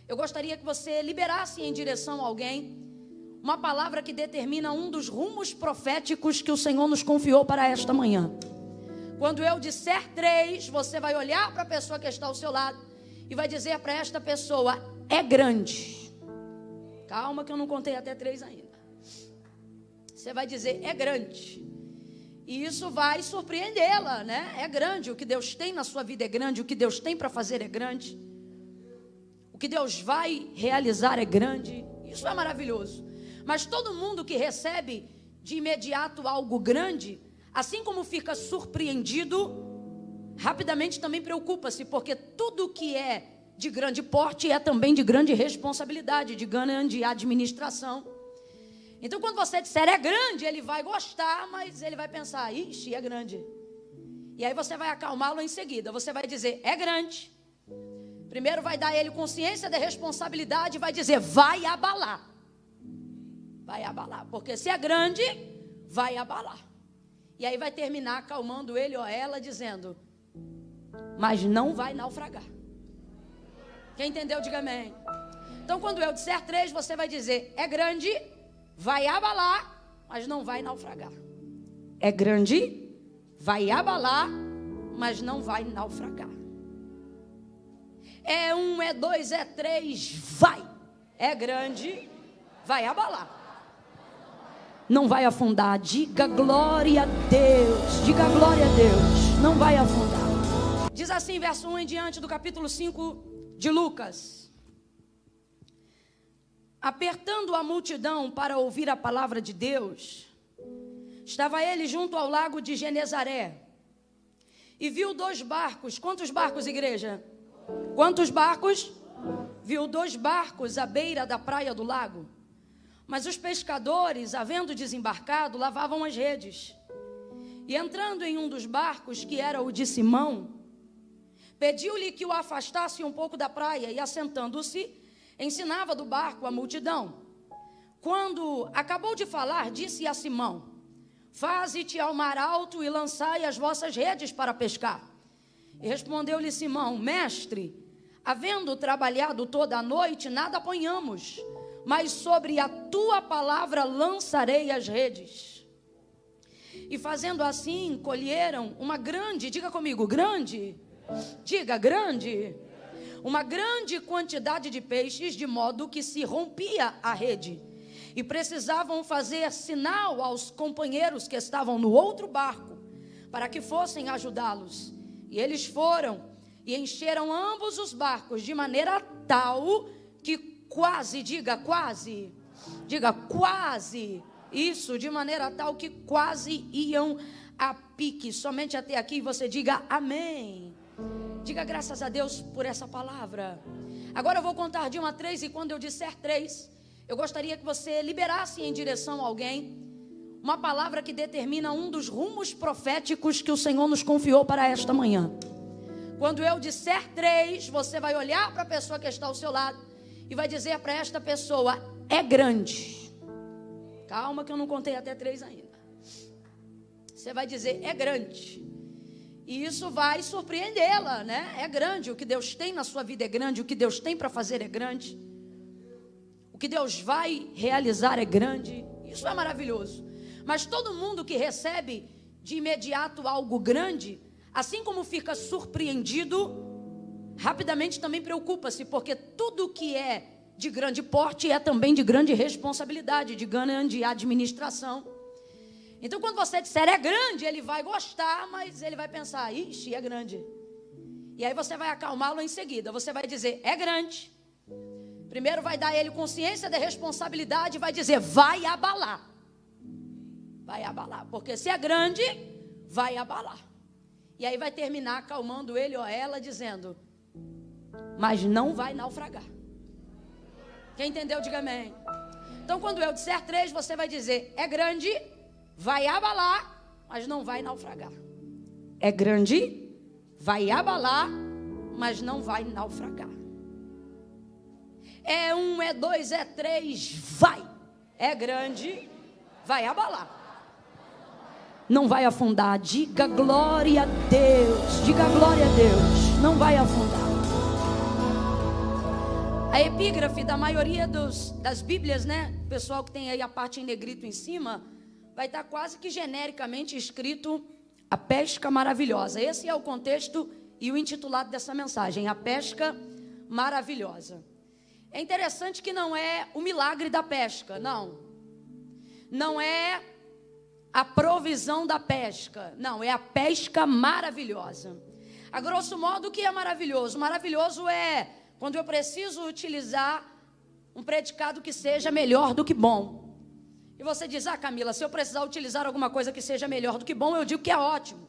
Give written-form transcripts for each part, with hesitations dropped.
eu gostaria que você liberasse em direção a alguém uma palavra que determina um dos rumos proféticos que o Senhor nos confiou para esta manhã. Quando eu disser 3, você vai olhar para a pessoa que está ao seu lado e vai dizer para esta pessoa: é grande. Calma que eu não contei até 3 ainda. Você vai dizer: é grande. E isso vai surpreendê-la, né? É grande. O que Deus tem na sua vida é grande. O que Deus tem para fazer é grande. O que Deus vai realizar é grande. Isso é maravilhoso. Mas todo mundo que recebe de imediato algo grande, assim como fica surpreendido, rapidamente também preocupa-se, porque tudo que é de grande porte é também de grande responsabilidade, de grande administração. Então, quando você disser é grande, ele vai gostar, mas ele vai pensar: ixi, é grande. E aí você vai acalmá-lo em seguida. Você vai dizer: é grande. Primeiro vai dar a ele consciência da responsabilidade e vai dizer: vai abalar. Vai abalar, porque se é grande, vai abalar. E aí vai terminar acalmando ele ou ela, dizendo: mas não vai naufragar. Quem entendeu, diga amém. Então, quando eu disser 3, você vai dizer: é grande, vai abalar, mas não vai naufragar. É grande, vai abalar, mas não vai naufragar. É 1, é 2, é 3, vai. É grande, vai abalar. Não vai afundar. Diga glória a Deus. Diga glória a Deus. Não vai afundar. Diz assim, verso 1 em diante do capítulo 5 de Lucas: apertando a multidão para ouvir a palavra de Deus, estava ele junto ao lago de Genezaré, e viu 2 barcos. Quantos barcos, igreja? Quantos barcos? Viu 2 barcos à beira da praia do lago. Mas os pescadores, havendo desembarcado, lavavam as redes. E entrando em um dos barcos, que era o de Simão, pediu-lhe que o afastasse um pouco da praia, e assentando-se, ensinava do barco a multidão. Quando acabou de falar, disse a Simão: faze-te ao mar alto e lançai as vossas redes para pescar. E respondeu-lhe Simão: mestre, havendo trabalhado toda a noite, nada apanhamos, mas sobre a tua palavra lançarei as redes. E fazendo assim, colheram uma grande, diga comigo, grande, diga grande, uma grande quantidade de peixes, de modo que se rompia a rede. E precisavam fazer sinal aos companheiros que estavam no outro barco, para que fossem ajudá-los. E eles foram e encheram ambos os barcos, de maneira tal que quase, diga quase, isso, de maneira tal que quase iam a pique. Somente até aqui você diga amém. Diga graças a Deus por essa palavra. Agora eu vou contar de 1 a 3, e quando eu disser 3, eu gostaria que você liberasse em direção a alguém uma palavra que determina um dos rumos proféticos que o Senhor nos confiou para esta manhã. Quando eu disser 3, você vai olhar para a pessoa que está ao seu lado e vai dizer para esta pessoa: é grande. Calma que eu não contei até 3 ainda. Você vai dizer: é grande. E isso vai surpreendê-la, né? É grande. O que Deus tem na sua vida é grande. O que Deus tem para fazer é grande. O que Deus vai realizar é grande. Isso é maravilhoso. Mas todo mundo que recebe de imediato algo grande, assim como fica surpreendido, rapidamente também preocupa-se, porque tudo que é de grande porte é também de grande responsabilidade, de grande administração. Então, quando você disser é grande, ele vai gostar, mas ele vai pensar: ixi, é grande. E aí você vai acalmá-lo em seguida. Você vai dizer: é grande. Primeiro vai dar a ele consciência da responsabilidade e vai dizer: vai abalar. Vai abalar, porque se é grande, vai abalar. E aí vai terminar acalmando ele ou ela, dizendo: mas não vai naufragar. Quem entendeu, diga amém. Então, quando eu disser 3, você vai dizer: é grande, vai abalar, mas não vai naufragar. É grande, vai abalar, mas não vai naufragar. É 1, é 2, é 3, vai. É grande, vai abalar. Não vai afundar. Diga glória a Deus. Diga glória a Deus. Não vai afundar. A epígrafe da maioria das Bíblias, né? O pessoal que tem aí a parte em negrito em cima, vai estar quase que genericamente escrito a pesca maravilhosa. Esse é o contexto e o intitulado dessa mensagem, a pesca maravilhosa. É interessante que não é o milagre da pesca, não é a provisão da pesca, não, é a pesca maravilhosa. A grosso modo, o que é maravilhoso? Maravilhoso é quando eu preciso utilizar um predicado que seja melhor do que bom. E você diz, Camila, se eu precisar utilizar alguma coisa que seja melhor do que bom, eu digo que é ótimo.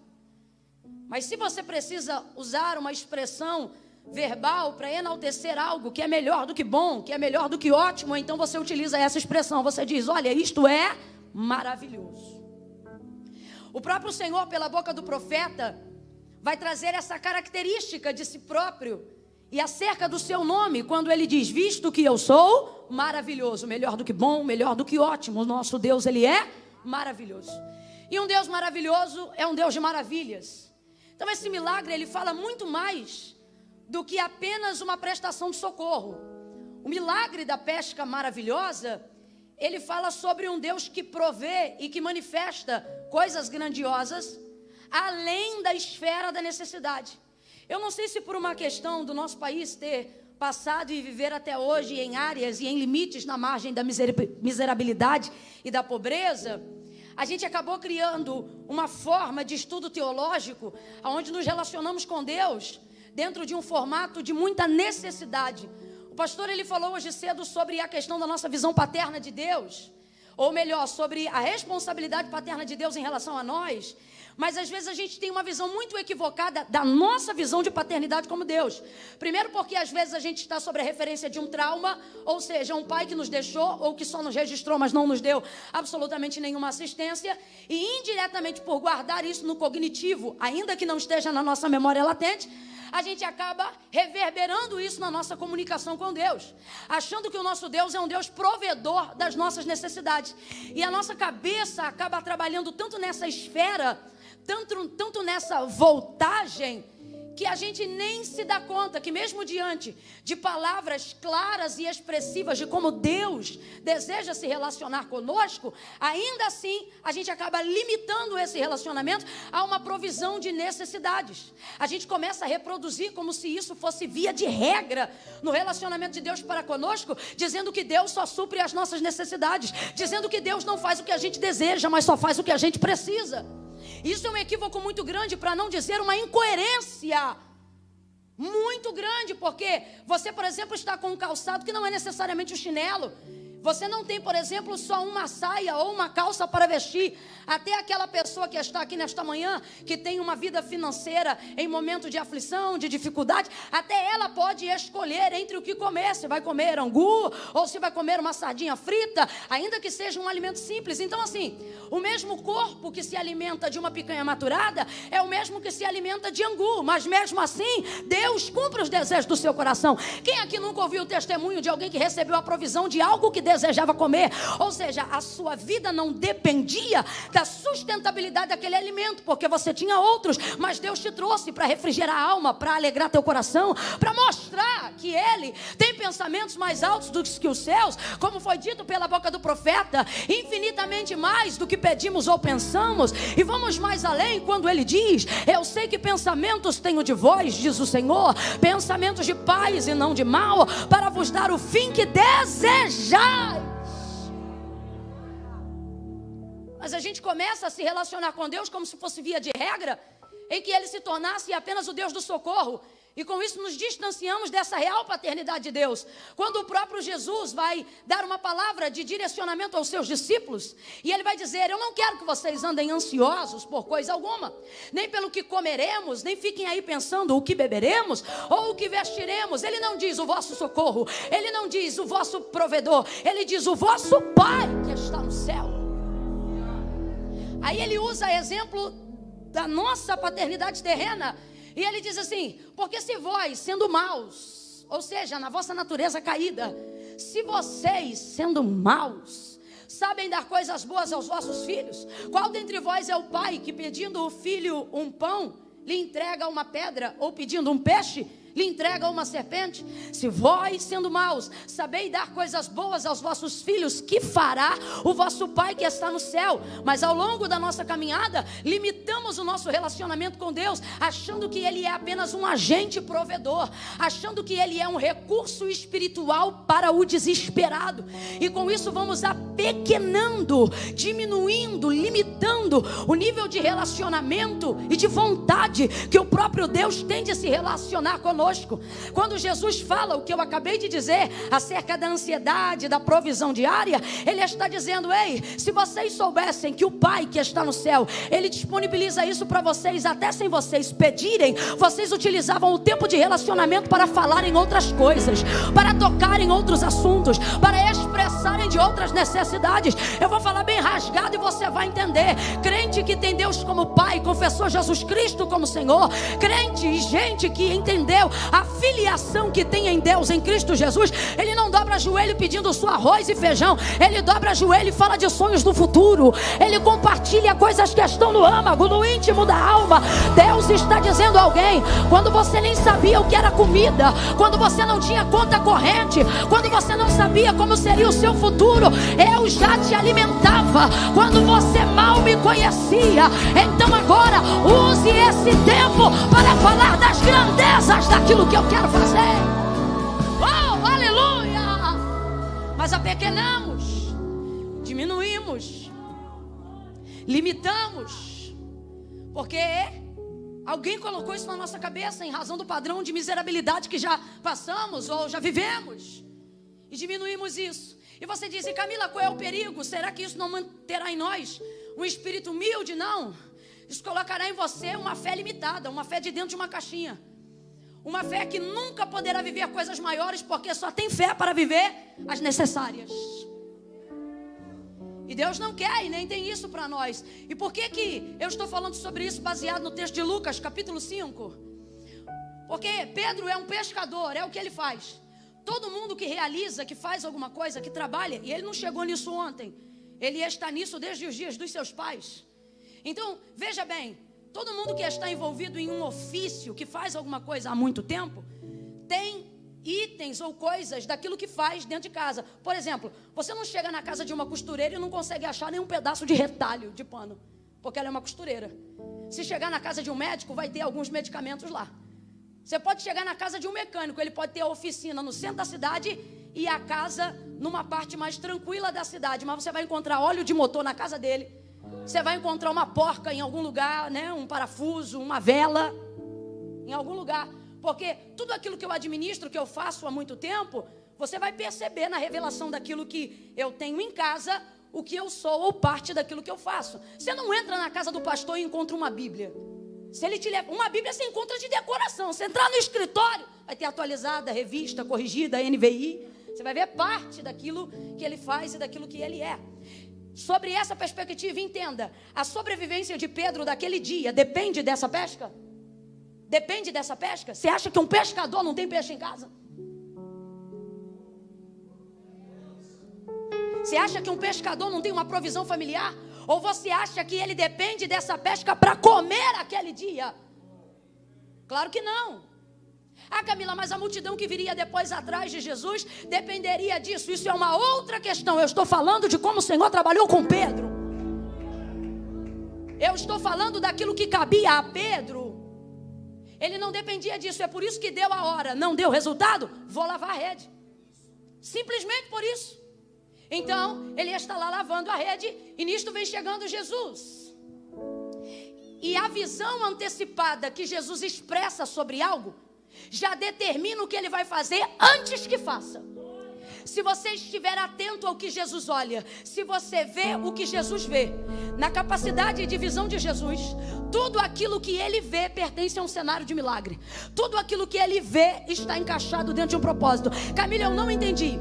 Mas se você precisa usar uma expressão verbal para enaltecer algo que é melhor do que bom, que é melhor do que ótimo, então você utiliza essa expressão. Você diz, olha, isto é maravilhoso. O próprio Senhor, pela boca do profeta, vai trazer essa característica de si próprio e acerca do seu nome, quando ele diz, visto que eu sou maravilhoso, melhor do que bom, melhor do que ótimo. O nosso Deus, ele é maravilhoso. E um Deus maravilhoso é um Deus de maravilhas. Então esse milagre, ele fala muito mais do que apenas uma prestação de socorro. O milagre da pesca maravilhosa, ele fala sobre um Deus que provê e que manifesta coisas grandiosas além da esfera da necessidade. Eu não sei se por uma questão do nosso país ter passado e viver até hoje em áreas e em limites na margem da miserabilidade e da pobreza, a gente acabou criando uma forma de estudo teológico onde nos relacionamos com Deus dentro de um formato de muita necessidade. O pastor, ele falou hoje cedo sobre a questão da nossa visão paterna de Deus, ou melhor, sobre a responsabilidade paterna de Deus em relação a nós. Mas às vezes a gente tem uma visão muito equivocada da nossa visão de paternidade como Deus. Primeiro porque às vezes a gente está sobre a referência de um trauma, ou seja, um pai que nos deixou ou que só nos registrou, mas não nos deu absolutamente nenhuma assistência. E indiretamente por guardar isso no cognitivo, ainda que não esteja na nossa memória latente, a gente acaba reverberando isso na nossa comunicação com Deus, achando que o nosso Deus é um Deus provedor das nossas necessidades. E a nossa cabeça acaba trabalhando tanto nessa esfera, tanto nessa voltagem, que a gente nem se dá conta que mesmo diante de palavras claras e expressivas de como Deus deseja se relacionar conosco, ainda assim a gente acaba limitando esse relacionamento a uma provisão de necessidades. A gente começa a reproduzir como se isso fosse via de regra no relacionamento de Deus para conosco, dizendo que Deus só supre as nossas necessidades, dizendo que Deus não faz o que a gente deseja, mas só faz o que a gente precisa. Isso é um equívoco muito grande, para não dizer uma incoerência muito grande, porque você, por exemplo, está com um calçado que não é necessariamente um chinelo. Você não tem, por exemplo, só uma saia ou uma calça para vestir. Até aquela pessoa que está aqui nesta manhã, que tem uma vida financeira em momento de aflição, de dificuldade, até ela pode escolher entre o que comer. Se vai comer angu ou se vai comer uma sardinha frita, ainda que seja um alimento simples. Então assim, o mesmo corpo que se alimenta de uma picanha maturada é o mesmo que se alimenta de angu. Mas mesmo assim, Deus cumpre os desejos do seu coração. Quem aqui nunca ouviu o testemunho de alguém que recebeu a provisão de algo que desejava comer? Ou seja, a sua vida não dependia da sustentabilidade daquele alimento, porque você tinha outros, mas Deus te trouxe para refrigerar a alma, para alegrar teu coração, para mostrar que Ele tem pensamentos mais altos do que os céus, como foi dito pela boca do profeta, infinitamente mais do que pedimos ou pensamos. E vamos mais além quando Ele diz: eu sei que pensamentos tenho de vós, diz o Senhor, pensamentos de paz e não de mal, para vos dar o fim que desejais. Mas a gente começa a se relacionar com Deus como se fosse via de regra, em que Ele se tornasse apenas o Deus do socorro. E com isso nos distanciamos dessa real paternidade de Deus. Quando o próprio Jesus vai dar uma palavra de direcionamento aos seus discípulos, e Ele vai dizer: eu não quero que vocês andem ansiosos por coisa alguma, nem pelo que comeremos, nem fiquem aí pensando o que beberemos ou o que vestiremos. Ele não diz o vosso socorro, Ele não diz o vosso provedor, Ele diz o vosso Pai que está no céu. Aí Ele usa exemplo da nossa paternidade terrena, e Ele diz assim: porque se vós, sendo maus, ou seja, na vossa natureza caída, se vocês, sendo maus, sabem dar coisas boas aos vossos filhos, qual dentre vós é o pai que, pedindo o filho um pão, lhe entrega uma pedra, ou pedindo um peixe, lhe entrega uma serpente? Se vós, sendo maus, sabeis dar coisas boas aos vossos filhos, que fará o vosso Pai que está no céu? Mas ao longo da nossa caminhada, limitamos o nosso relacionamento com Deus, achando que Ele é apenas um agente provedor, achando que Ele é um recurso espiritual para o desesperado, e com isso vamos apequenando, diminuindo, limitando o nível de relacionamento e de vontade que o próprio Deus tem de se relacionar conosco. Quando Jesus fala o que eu acabei de dizer acerca da ansiedade, da provisão diária, Ele está dizendo: ei, se vocês soubessem que o Pai que está no céu, Ele disponibiliza isso para vocês até sem vocês pedirem, vocês utilizavam o tempo de relacionamento para falar em outras coisas, para tocar em outros assuntos, para expressarem de outras necessidades. Eu vou falar bem rasgado e você vai entender. Crente que tem Deus como Pai, confessou Jesus Cristo como Senhor, crente e gente que entendeu a filiação que tem em Deus, em Cristo Jesus, ele não dobra joelho pedindo só arroz e feijão, ele dobra joelho e fala de sonhos do futuro, ele compartilha coisas que estão no âmago, no íntimo da alma. Deus está dizendo a alguém: quando você nem sabia o que era comida, quando você não tinha conta corrente, quando você não sabia como seria o seu futuro, eu já te alimentava, quando você mal me conhecia. Então agora use esse tempo para falar das grandezas daquilo que eu quero fazer. Oh, aleluia! Mas apequenamos, diminuímos, limitamos, porque alguém colocou isso na nossa cabeça em razão do padrão de miserabilidade que já passamos ou já vivemos, e diminuímos isso. E você diz: e Camila, qual é o perigo? Será que isso não manterá em nós um espírito humilde? Não. Isso colocará em você uma fé limitada, uma fé de dentro de uma caixinha, uma fé que nunca poderá viver coisas maiores, porque só tem fé para viver as necessárias. E Deus não quer e nem tem isso para nós. E por que que eu estou falando sobre isso baseado no texto de Lucas, capítulo 5? Porque Pedro é um pescador, é o que ele faz. Todo mundo que realiza, que faz alguma coisa, que trabalha, e ele não chegou nisso ontem, ele está nisso desde os dias dos seus pais. Então, veja bem, todo mundo que está envolvido em um ofício, que faz alguma coisa há muito tempo, tem itens ou coisas daquilo que faz dentro de casa. Por exemplo, você não chega na casa de uma costureira e não consegue achar nenhum pedaço de retalho de pano, porque ela é uma costureira. Se chegar na casa de um médico, vai ter alguns medicamentos lá. Você pode chegar na casa de um mecânico, ele pode ter a oficina no centro da cidade e a casa numa parte mais tranquila da cidade, mas você vai encontrar óleo de motor na casa dele, você vai encontrar uma porca em algum lugar, né? Um parafuso, uma vela em algum lugar, porque tudo aquilo que eu administro, que eu faço há muito tempo, você vai perceber na revelação daquilo que eu tenho em casa, o que eu sou ou parte daquilo que eu faço. Você não entra na casa do pastor e encontra uma Bíblia. Se ele te leva, uma Bíblia você encontra de decoração. Você entrar no escritório, vai ter atualizada, revista, corrigida, NVI. Você vai ver parte daquilo que ele faz e daquilo que ele é. Sobre essa perspectiva, entenda: a sobrevivência de Pedro daquele dia depende dessa pesca? Depende dessa pesca? Você acha que um pescador não tem peixe em casa? Você acha que um pescador não tem uma provisão familiar? Ou você acha que ele depende dessa pesca para comer aquele dia? Claro que não. Ah, Camila, mas a multidão que viria depois atrás de Jesus dependeria disso. Isso é uma outra questão. Eu estou falando de como o Senhor trabalhou com Pedro. Eu estou falando daquilo que cabia a Pedro. Ele não dependia disso. É por isso que deu a hora. Não deu resultado? Vou lavar a rede. Simplesmente por isso. Então, ele está lá lavando a rede e nisto vem chegando Jesus. E a visão antecipada que Jesus expressa sobre algo já determina o que ele vai fazer antes que faça. Se você estiver atento ao que Jesus olha, se você vê o que Jesus vê, na capacidade de visão de Jesus, tudo aquilo que ele vê pertence a um cenário de milagre. Tudo aquilo que ele vê está encaixado dentro de um propósito. Camila, eu não entendi.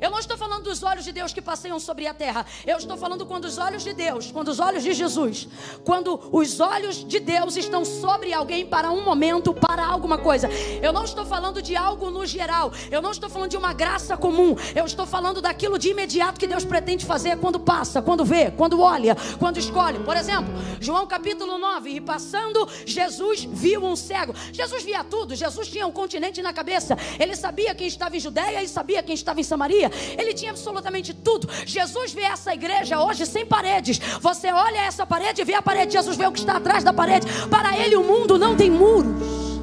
Eu não estou falando dos olhos de Deus que passeiam sobre a terra. Eu estou falando quando os olhos de Deus, quando os olhos de Jesus, quando os olhos de Deus estão sobre alguém para um momento, para alguma coisa. Eu não estou falando de algo no geral. Eu não estou falando de uma graça comum. Eu estou falando daquilo de imediato que Deus pretende fazer quando passa, quando vê, quando olha, quando escolhe. Por exemplo, João capítulo 9. E passando, Jesus viu um cego. Jesus via tudo. Jesus tinha um continente na cabeça. Ele sabia quem estava em Judeia e sabia quem estava em Samaria. Ele tinha absolutamente tudo. Jesus vê essa igreja hoje sem paredes. Você olha essa parede e vê a parede. Jesus vê o que está atrás da parede. Para ele o mundo não tem muros.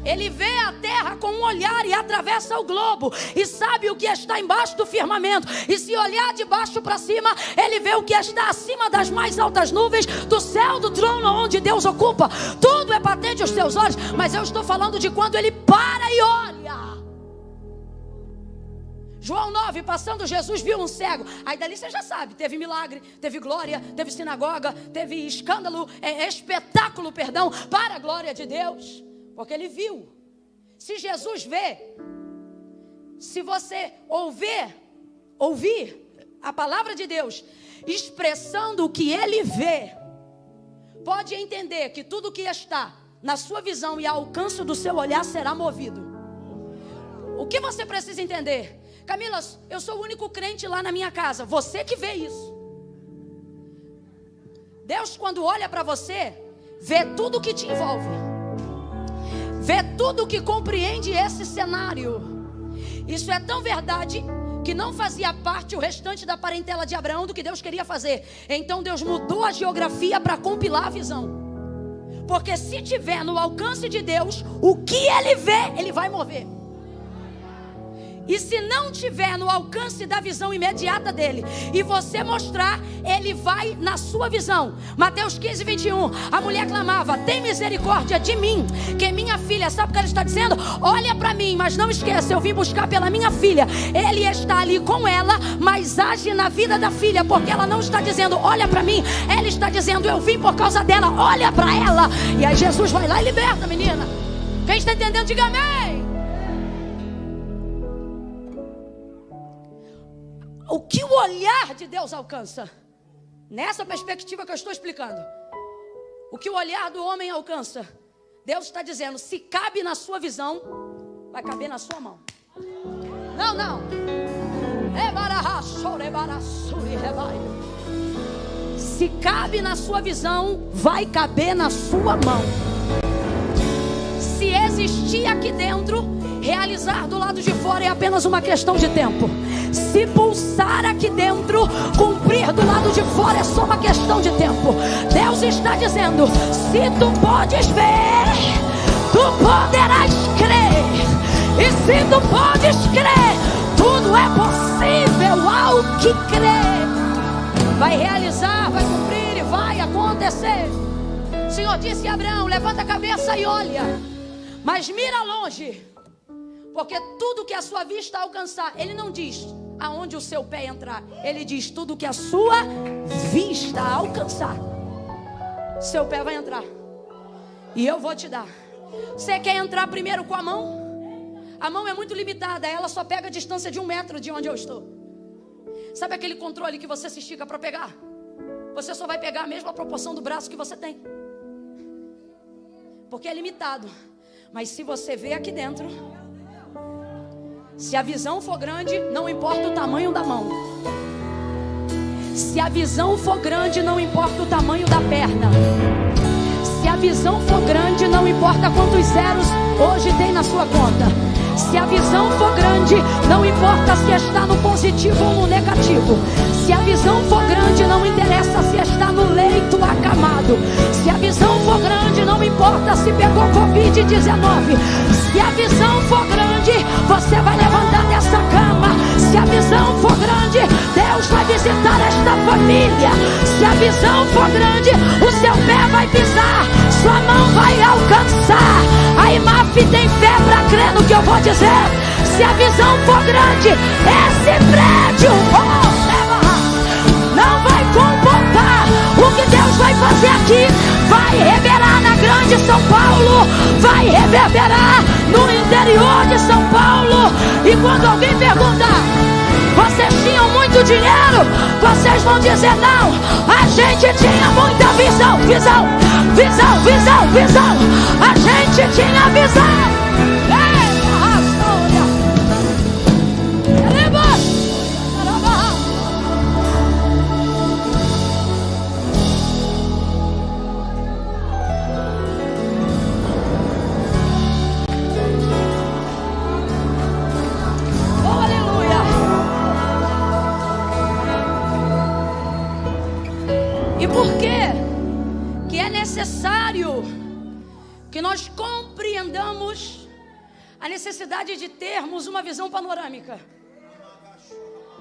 Ele vê a terra com um olhar e atravessa o globo e sabe o que está embaixo do firmamento. E se olhar de baixo para cima, ele vê o que está acima das mais altas nuvens do céu, do trono onde Deus ocupa. Tudo é patente aos seus olhos. Mas eu estou falando de quando ele para e olha. João 9, passando, Jesus viu um cego. Aí dali você já sabe, teve milagre, teve glória, teve sinagoga, teve escândalo, espetáculo, perdão, para a glória de Deus. Porque ele viu. Se Jesus vê, se você ouvir a palavra de Deus expressando o que ele vê, pode entender que tudo que está na sua visão e ao alcance do seu olhar será movido. O que você precisa entender? Camila, eu sou o único crente lá na minha casa. Você que vê isso. Deus, quando olha para você, vê tudo que te envolve. Vê tudo que compreende esse cenário. Isso é tão verdade que não fazia parte o restante da parentela de Abraão do que Deus queria fazer. Então Deus mudou a geografia para compilar a visão. Porque se tiver no alcance de Deus, o que ele vê, ele vai mover. E se não tiver no alcance da visão imediata dele, e você mostrar, ele vai na sua visão. Mateus 15, 21. A mulher clamava: tem misericórdia de mim, que minha filha, sabe o que ela está dizendo? Olha para mim, mas não esqueça, eu vim buscar pela minha filha. Ele está ali com ela, mas age na vida da filha, porque ela não está dizendo olha para mim, ela está dizendo eu vim por causa dela, olha para ela. E aí Jesus vai lá e liberta a menina. Quem está entendendo, diga amém. O que o olhar de Deus alcança, nessa perspectiva que eu estou explicando, o que o olhar do homem alcança, Deus está dizendo, se cabe na sua visão, vai caber na sua mão. Não. Se cabe na sua visão, vai caber na sua mão. Se existir aqui dentro, realizar do lado de fora é apenas uma questão de tempo. Se pulsar aqui dentro, cumprir do lado de fora é só uma questão de tempo. Deus está dizendo, se tu podes ver, tu poderás crer. E se tu podes crer, tudo é possível ao que crê. Vai realizar, vai cumprir e vai acontecer. O Senhor disse a Abraão, levanta a cabeça e olha, mas mira longe. Porque tudo que a sua vista alcançar, ele não diz aonde o seu pé entrar. Ele diz tudo que a sua vista alcançar, seu pé vai entrar. E eu vou te dar. Você quer entrar primeiro com a mão? A mão é muito limitada, ela só pega a distância de 1 metro de onde eu estou. Sabe aquele controle que você se estica para pegar? Você só vai pegar a mesma proporção do braço que você tem. Porque é limitado. Mas se você vê aqui dentro, se a visão for grande, não importa o tamanho da mão. Se a visão for grande, não importa o tamanho da perna. Se a visão for grande, não importa quantos zeros hoje tem na sua conta. Se a visão for grande, não importa se está no positivo ou no negativo. Se a visão for grande, não interessa se está no leito acamado. Se a visão for grande, não importa se pegou Covid-19. Se a visão for grande, você vai levantar dessa cama. Se a visão for grande, Deus vai visitar esta família. Se a visão for grande, o seu pé vai pisar, sua mão vai alcançar. A IMAF tem fé para crer no que eu vou dizer. Se a visão for grande, esse prédio não vai comportar o que Deus vai fazer aqui. Vai reverberar na grande São Paulo, vai reverberar no interior de São Paulo. E quando alguém perguntar dinheiro, vocês vão dizer não. A gente tinha muita visão. A gente tinha visão. E por quê? Que é necessário que nós compreendamos a necessidade de termos uma visão panorâmica.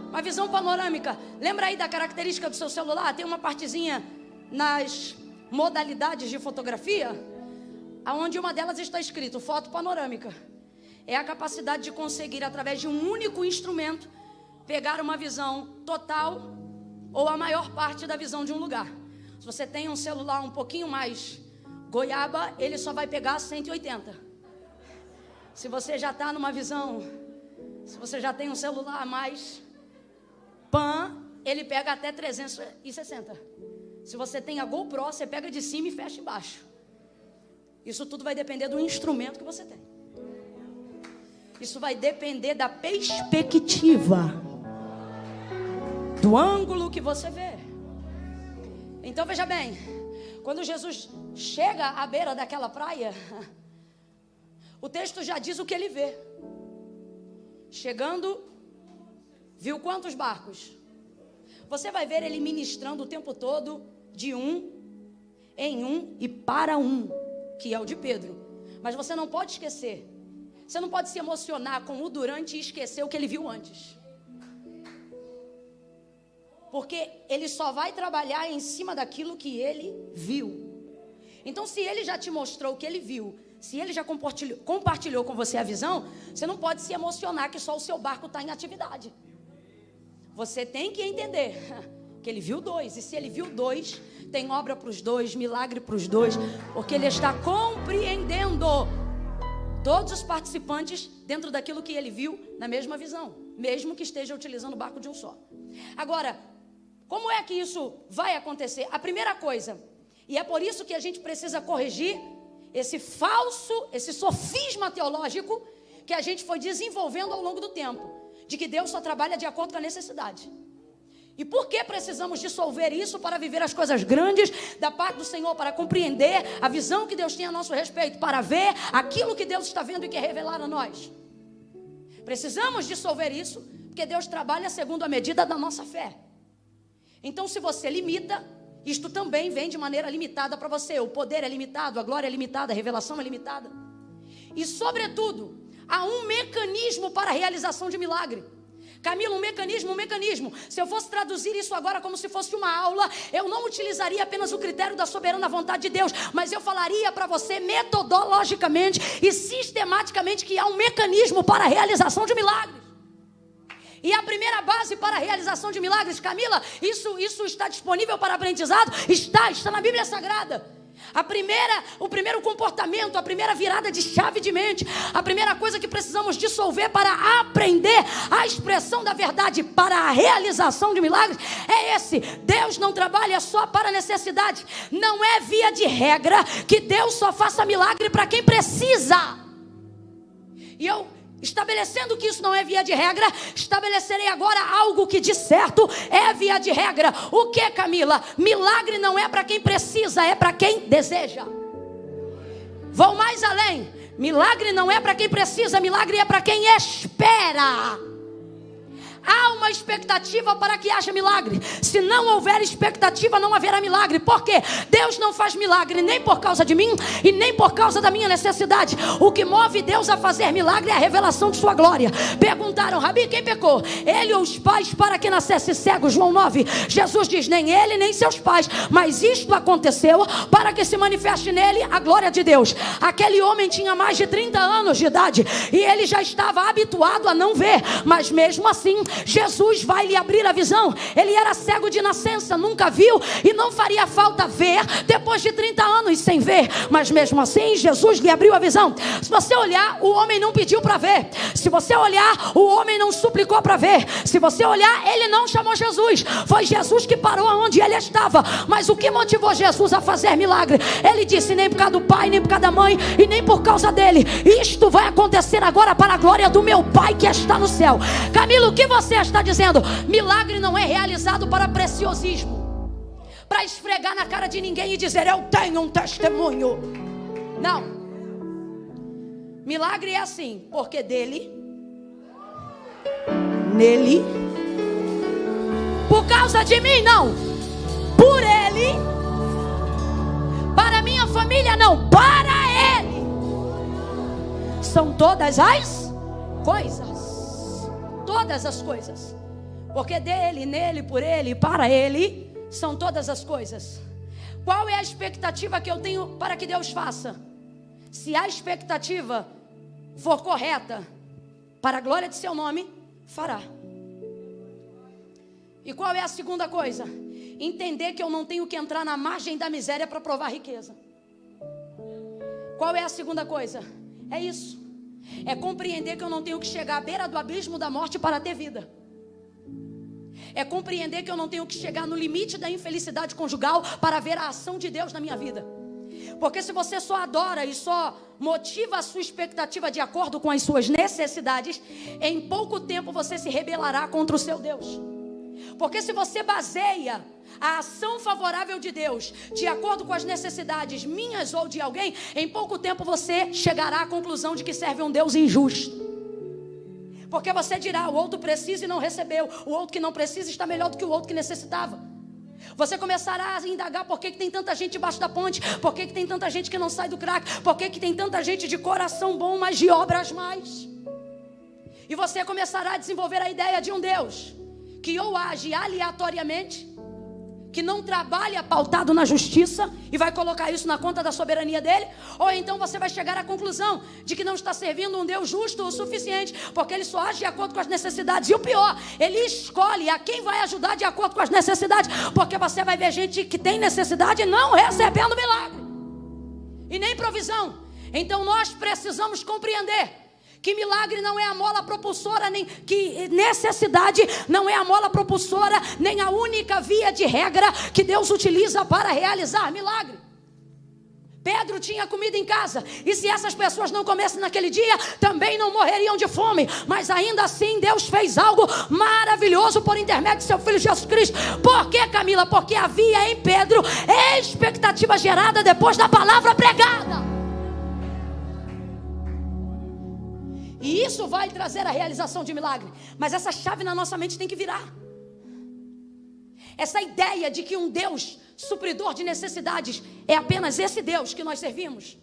Uma visão panorâmica. Lembra aí da característica do seu celular? Tem uma partezinha nas modalidades de fotografia, aonde uma delas está escrito foto panorâmica. É a capacidade de conseguir, através de um único instrumento, pegar uma visão total ou a maior parte da visão de um lugar. Se você tem um celular um pouquinho mais goiaba, ele só vai pegar 180. Se você já está numa visão, se você já tem um celular mais pan, ele pega até 360. Se você tem a GoPro, você pega de cima e fecha embaixo. Isso tudo vai depender do instrumento que você tem. Isso vai depender da perspectiva, do ângulo que você vê. Então veja bem, quando Jesus chega à beira daquela praia, o texto já diz o que ele vê. Chegando, viu quantos barcos? Você vai ver ele ministrando o tempo todo de um em um e para um, que é o de Pedro. Mas você não pode esquecer, você não pode se emocionar com o durante e esquecer o que ele viu antes. Porque ele só vai trabalhar em cima daquilo que ele viu. Então, se ele já te mostrou o que ele viu, se ele já compartilhou com você a visão, você não pode se emocionar que só o seu barco está em atividade. Você tem que entender que ele viu dois. E se ele viu dois, tem obra para os dois, milagre para os dois. Porque ele está compreendendo todos os participantes dentro daquilo que ele viu na mesma visão, mesmo que esteja utilizando o barco de um só. Agora, como é que isso vai acontecer? A primeira coisa, e é por isso que a gente precisa corrigir esse sofisma teológico que a gente foi desenvolvendo ao longo do tempo, de que Deus só trabalha de acordo com a necessidade. E por que precisamos dissolver isso para viver as coisas grandes da parte do Senhor, para compreender a visão que Deus tem a nosso respeito, para ver aquilo que Deus está vendo e quer revelar a nós? Precisamos dissolver isso, porque Deus trabalha segundo a medida da nossa fé. Então, se você limita, isto também vem de maneira limitada para você. O poder é limitado, a glória é limitada, a revelação é limitada. E, sobretudo, há um mecanismo para a realização de milagre. Camila, um mecanismo. Se eu fosse traduzir isso agora como se fosse uma aula, eu não utilizaria apenas o critério da soberana vontade de Deus, mas eu falaria para você metodologicamente e sistematicamente que há um mecanismo para a realização de milagres. E a primeira base para a realização de milagres, Camila, isso está disponível para aprendizado? Está na Bíblia Sagrada. O primeiro comportamento, a primeira virada de chave de mente, a primeira coisa que precisamos dissolver para aprender a expressão da verdade para a realização de milagres é esse: Deus não trabalha só para a necessidade. Não é via de regra que Deus só faça milagre para quem precisa. E eu, estabelecendo que isso não é via de regra, estabelecerei agora algo que de certo é via de regra. O que, Camila? Milagre não é para quem precisa, é para quem deseja. Vou mais além. Milagre não é para quem precisa, milagre é para quem espera. Há uma expectativa para que haja milagre. Se não houver expectativa, não haverá milagre. Por quê? Deus não faz milagre nem por causa de mim e nem por causa da minha necessidade. O que move Deus a fazer milagre é a revelação de sua glória. Perguntaram: Rabi, quem pecou? Ele ou os pais para que nascesse cego? João 9. Jesus diz: nem ele nem seus pais, mas isto aconteceu para que se manifeste nele a glória de Deus. Aquele homem tinha mais de 30 anos de idade e ele já estava habituado a não ver, mas mesmo assim Jesus vai lhe abrir a visão. Ele era cego de nascença, nunca viu, e não faria falta ver depois de 30 anos sem ver, mas mesmo assim Jesus lhe abriu a visão. Se você olhar, o homem não pediu para ver. Se você olhar, o homem não suplicou para ver. Se você olhar, ele não chamou Jesus. Foi Jesus que parou onde ele estava. Mas o que motivou Jesus a fazer milagre? Ele disse: nem por causa do pai, nem por causa da mãe, e nem por causa dele. Isto vai acontecer agora para a glória do meu Pai que está no céu. Camilo, o que você está dizendo? Milagre não é realizado para preciosismo, para esfregar na cara de ninguém e dizer: eu tenho um testemunho. Não. Milagre é assim, porque dele, nele, por causa de mim não, por ele, para minha família não, para ele. São todas as coisas, todas as coisas, porque dele, nele, por ele, para ele, são todas as coisas. Qual é a expectativa que eu tenho para que Deus faça? Se a expectativa for correta, para a glória de seu nome, fará. E qual é a segunda coisa? Entender que eu não tenho que entrar na margem da miséria para provar riqueza. Qual é a segunda coisa? É isso. É compreender que eu não tenho que chegar à beira do abismo da morte para ter vida. É compreender que eu não tenho que chegar no limite da infelicidade conjugal para ver a ação de Deus na minha vida. Porque se você só adora e só motiva a sua expectativa de acordo com as suas necessidades, em pouco tempo você se rebelará contra o seu Deus. Porque se você baseia a ação favorável de Deus de acordo com as necessidades minhas ou de alguém, em pouco tempo você chegará à conclusão de que serve um Deus injusto. Porque você dirá: o outro precisa e não recebeu, o outro que não precisa está melhor do que o outro que necessitava. Você começará a indagar: por que tem tanta gente debaixo da ponte? Por que tem tanta gente que não sai do crack? Por que tem tanta gente de coração bom, mas de obras mais? E você começará a desenvolver a ideia de um Deus que ou age aleatoriamente, que não trabalha pautado na justiça e vai colocar isso na conta da soberania dele, ou então você vai chegar à conclusão de que não está servindo um Deus justo o suficiente, porque ele só age de acordo com as necessidades. E o pior, ele escolhe a quem vai ajudar de acordo com as necessidades, porque você vai ver gente que tem necessidade não recebendo milagre e nem provisão. Então nós precisamos compreender que milagre não é a mola propulsora, nem que necessidade não é a mola propulsora, nem a única via de regra que Deus utiliza para realizar milagre. Pedro tinha comida em casa, e se essas pessoas não comessem naquele dia, também não morreriam de fome. Mas ainda assim Deus fez algo maravilhoso por intermédio de seu Filho Jesus Cristo. Por quê, Camila? Porque havia em Pedro expectativa gerada depois da palavra pregada. E isso vai trazer a realização de milagre. Mas essa chave na nossa mente tem que virar. Essa ideia de que um Deus supridor de necessidades é apenas esse Deus que nós servimos.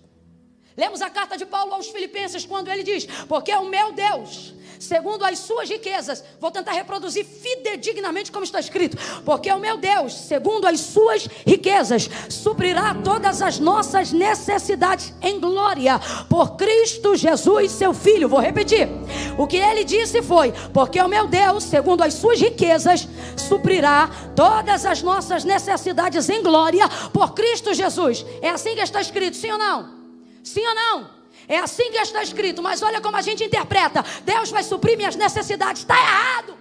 Lemos a carta de Paulo aos Filipenses, quando ele diz: porque o meu Deus, segundo as suas riquezas, vou tentar reproduzir fidedignamente como está escrito: porque o meu Deus, segundo as suas riquezas, suprirá todas as nossas necessidades em glória, por Cristo Jesus, seu Filho. Vou repetir, o que ele disse foi: porque o meu Deus, segundo as suas riquezas, suprirá todas as nossas necessidades em glória, por Cristo Jesus. É assim que está escrito, sim ou não? Sim ou não? É assim que está escrito. Mas olha como a gente interpreta: Deus vai suprir minhas necessidades. Está errado.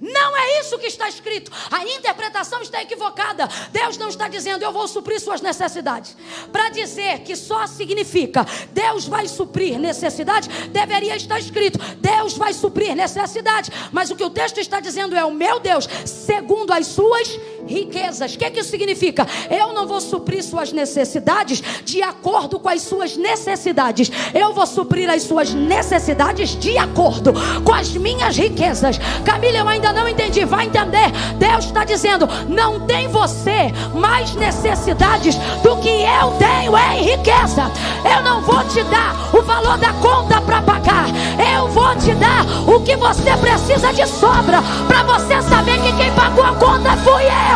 Não é isso que está escrito. A interpretação está equivocada. Deus não está dizendo: eu vou suprir suas necessidades. Para dizer que só significa Deus vai suprir necessidades, deveria estar escrito: Deus vai suprir necessidades. Mas o que o texto está dizendo é: o meu Deus, segundo as suas riquezas. O que isso significa? Eu não vou suprir suas necessidades de acordo com as suas necessidades. Eu vou suprir as suas necessidades de acordo com as minhas riquezas. Camila, eu ainda não entendi. Vai entender. Deus está dizendo: não tem você mais necessidades do que eu tenho em riqueza. Eu não vou te dar o valor da conta para pagar. Eu vou te dar o que você precisa de sobra, para você saber que quem pagou a conta fui eu.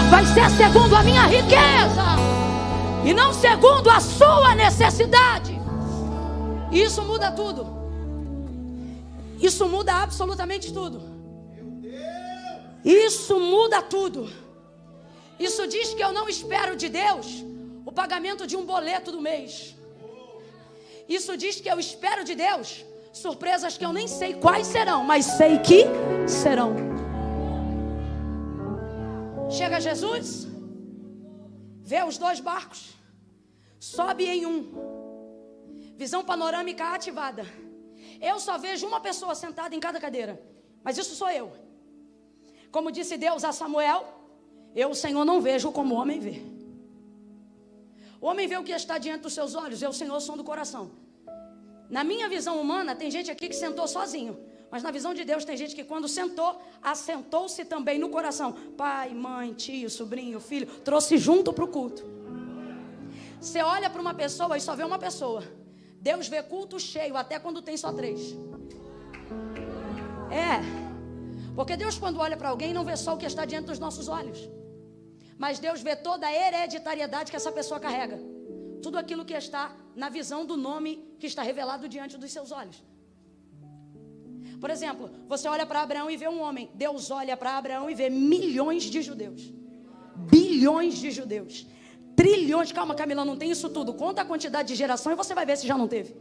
Vai ser segundo a minha riqueza e não segundo a sua necessidade. Isso muda tudo. Isso muda absolutamente tudo. Isso muda tudo. Isso diz que eu não espero de Deus o pagamento de um boleto do mês. Isso diz que eu espero de Deus surpresas que eu nem sei quais serão, mas sei que serão. Chega Jesus, vê os 2 barcos, sobe em um, visão panorâmica ativada. Eu só vejo uma pessoa sentada em cada cadeira, mas isso sou eu. Como disse Deus a Samuel, eu, o Senhor, não vejo como o homem vê. O homem vê o que está diante dos seus olhos, eu, o Senhor, som do coração. Na minha visão humana, tem gente aqui que sentou sozinho, mas na visão de Deus tem gente que quando sentou, assentou-se também no coração. Pai, mãe, tio, sobrinho, filho, trouxe junto para o culto. Você olha para uma pessoa e só vê uma pessoa. Deus vê culto cheio até quando tem só 3. Porque Deus, quando olha para alguém, não vê só o que está diante dos nossos olhos, mas Deus vê toda a hereditariedade que essa pessoa carrega. Tudo aquilo que está na visão do nome que está revelado diante dos seus olhos. Por exemplo, você olha para Abraão e vê um homem. Deus olha para Abraão e vê milhões de judeus, bilhões de judeus, trilhões. Calma, Camila, não tem isso tudo. Conta a quantidade de geração e você vai ver se já não teve.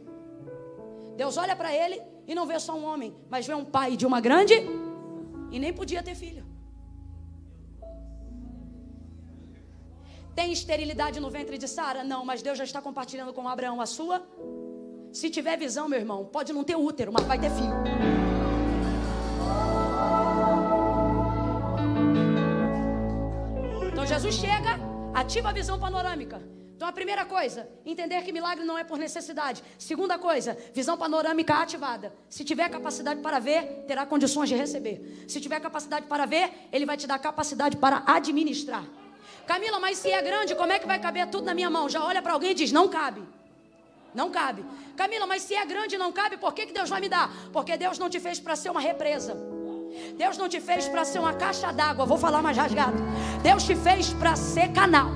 Deus olha para ele e não vê só um homem, mas vê um pai de uma grande e nem podia ter filho. Tem esterilidade no ventre de Sara? Não, mas Deus já está compartilhando com Abraão a sua. Se tiver visão, meu irmão, pode não ter útero, mas vai ter filho. Então Jesus chega, ativa a visão panorâmica. Então a primeira coisa, entender que milagre não é por necessidade. Segunda coisa, visão panorâmica ativada. Se tiver capacidade para ver, terá condições de receber. Se tiver capacidade para ver, Ele vai te dar capacidade para administrar. Camila, mas se é grande, como é que vai caber tudo na minha mão? Já olha para alguém e diz, não cabe. Não cabe. Camila, mas se é grande e não cabe, por que Deus vai me dar? Porque Deus não te fez para ser uma represa. Deus não te fez para ser uma caixa d'água. Vou falar mais rasgado. Deus te fez para ser canal.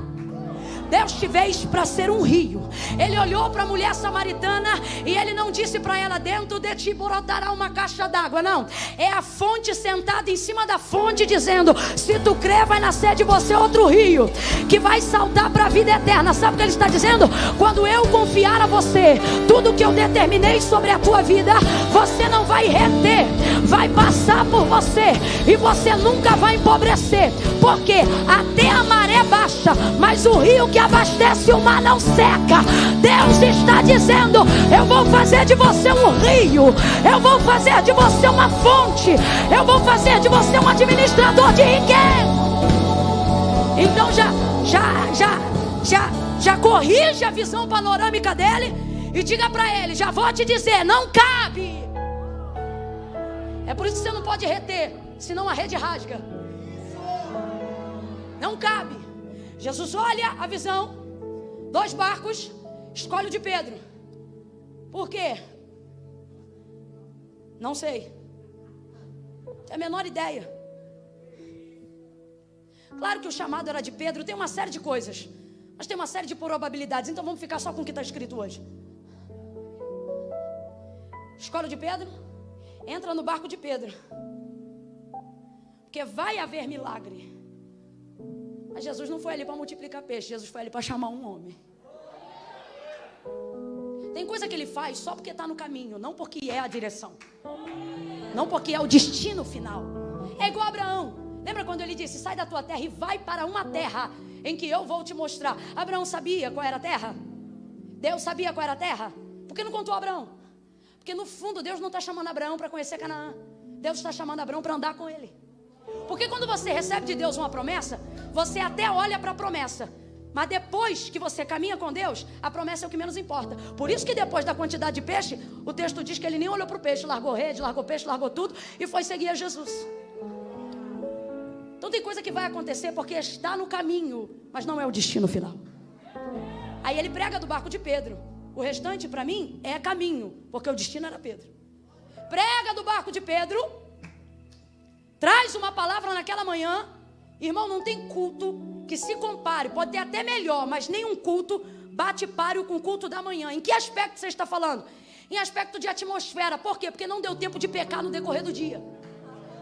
Deus te fez para ser um rio. Ele olhou para a mulher samaritana e Ele não disse para ela, dentro de ti brotará uma caixa d'água. Não, é a fonte sentada em cima da fonte dizendo, se tu crer vai nascer de você outro rio, que vai saltar para a vida eterna. Sabe o que Ele está dizendo? Quando eu confiar a você tudo que eu determinei sobre a tua vida, você não vai reter, vai passar por você e você nunca vai empobrecer. Porque até a maré baixa, mas o rio que abastece o mar não seca. Deus está dizendo, eu vou fazer de você um rio, eu vou fazer de você uma fonte, eu vou fazer de você um administrador de riqueza. Então já corrige a visão panorâmica dele e diga para ele, já vou te dizer, não cabe. É por isso que você não pode reter, senão a rede rasga. Não cabe. Jesus olha a visão, 2 barcos, escolhe o de Pedro. Por quê? Não sei. Tenho a menor ideia. Claro que o chamado era de Pedro, tem uma série de coisas, mas tem uma série de probabilidades. Então vamos ficar só com o que está escrito hoje. Escolhe o de Pedro, entra no barco de Pedro, porque vai haver milagre. Mas Jesus não foi ali para multiplicar peixe, Jesus foi ali para chamar um homem. Tem coisa que Ele faz só porque está no caminho, não porque é a direção, não porque é o destino final. É igual a Abraão. Lembra quando ele disse, sai da tua terra e vai para uma terra em que eu vou te mostrar. Abraão sabia qual era a terra? Deus sabia qual era a terra? Por que não contou a Abraão? Porque no fundo Deus não está chamando Abraão para conhecer Canaã. Deus está chamando Abraão para andar com ele. Porque quando você recebe de Deus uma promessa, você até olha para a promessa, mas depois que você caminha com Deus, a promessa é o que menos importa. Por isso que depois da quantidade de peixe, o texto diz que ele nem olhou para o peixe, largou rede, largou peixe, largou tudo e foi seguir a Jesus. Então tem coisa que vai acontecer porque está no caminho, mas não é o destino final. Aí ele prega do barco de Pedro. O restante para mim é caminho, porque o destino era Pedro. Prega do barco de Pedro, traz uma palavra naquela manhã. Irmão, não tem culto que se compare, pode ter até melhor, mas nenhum culto bate páreo com o culto da manhã. Em que aspecto você está falando? Em aspecto de atmosfera. Por quê? Porque não deu tempo de pecar no decorrer do dia.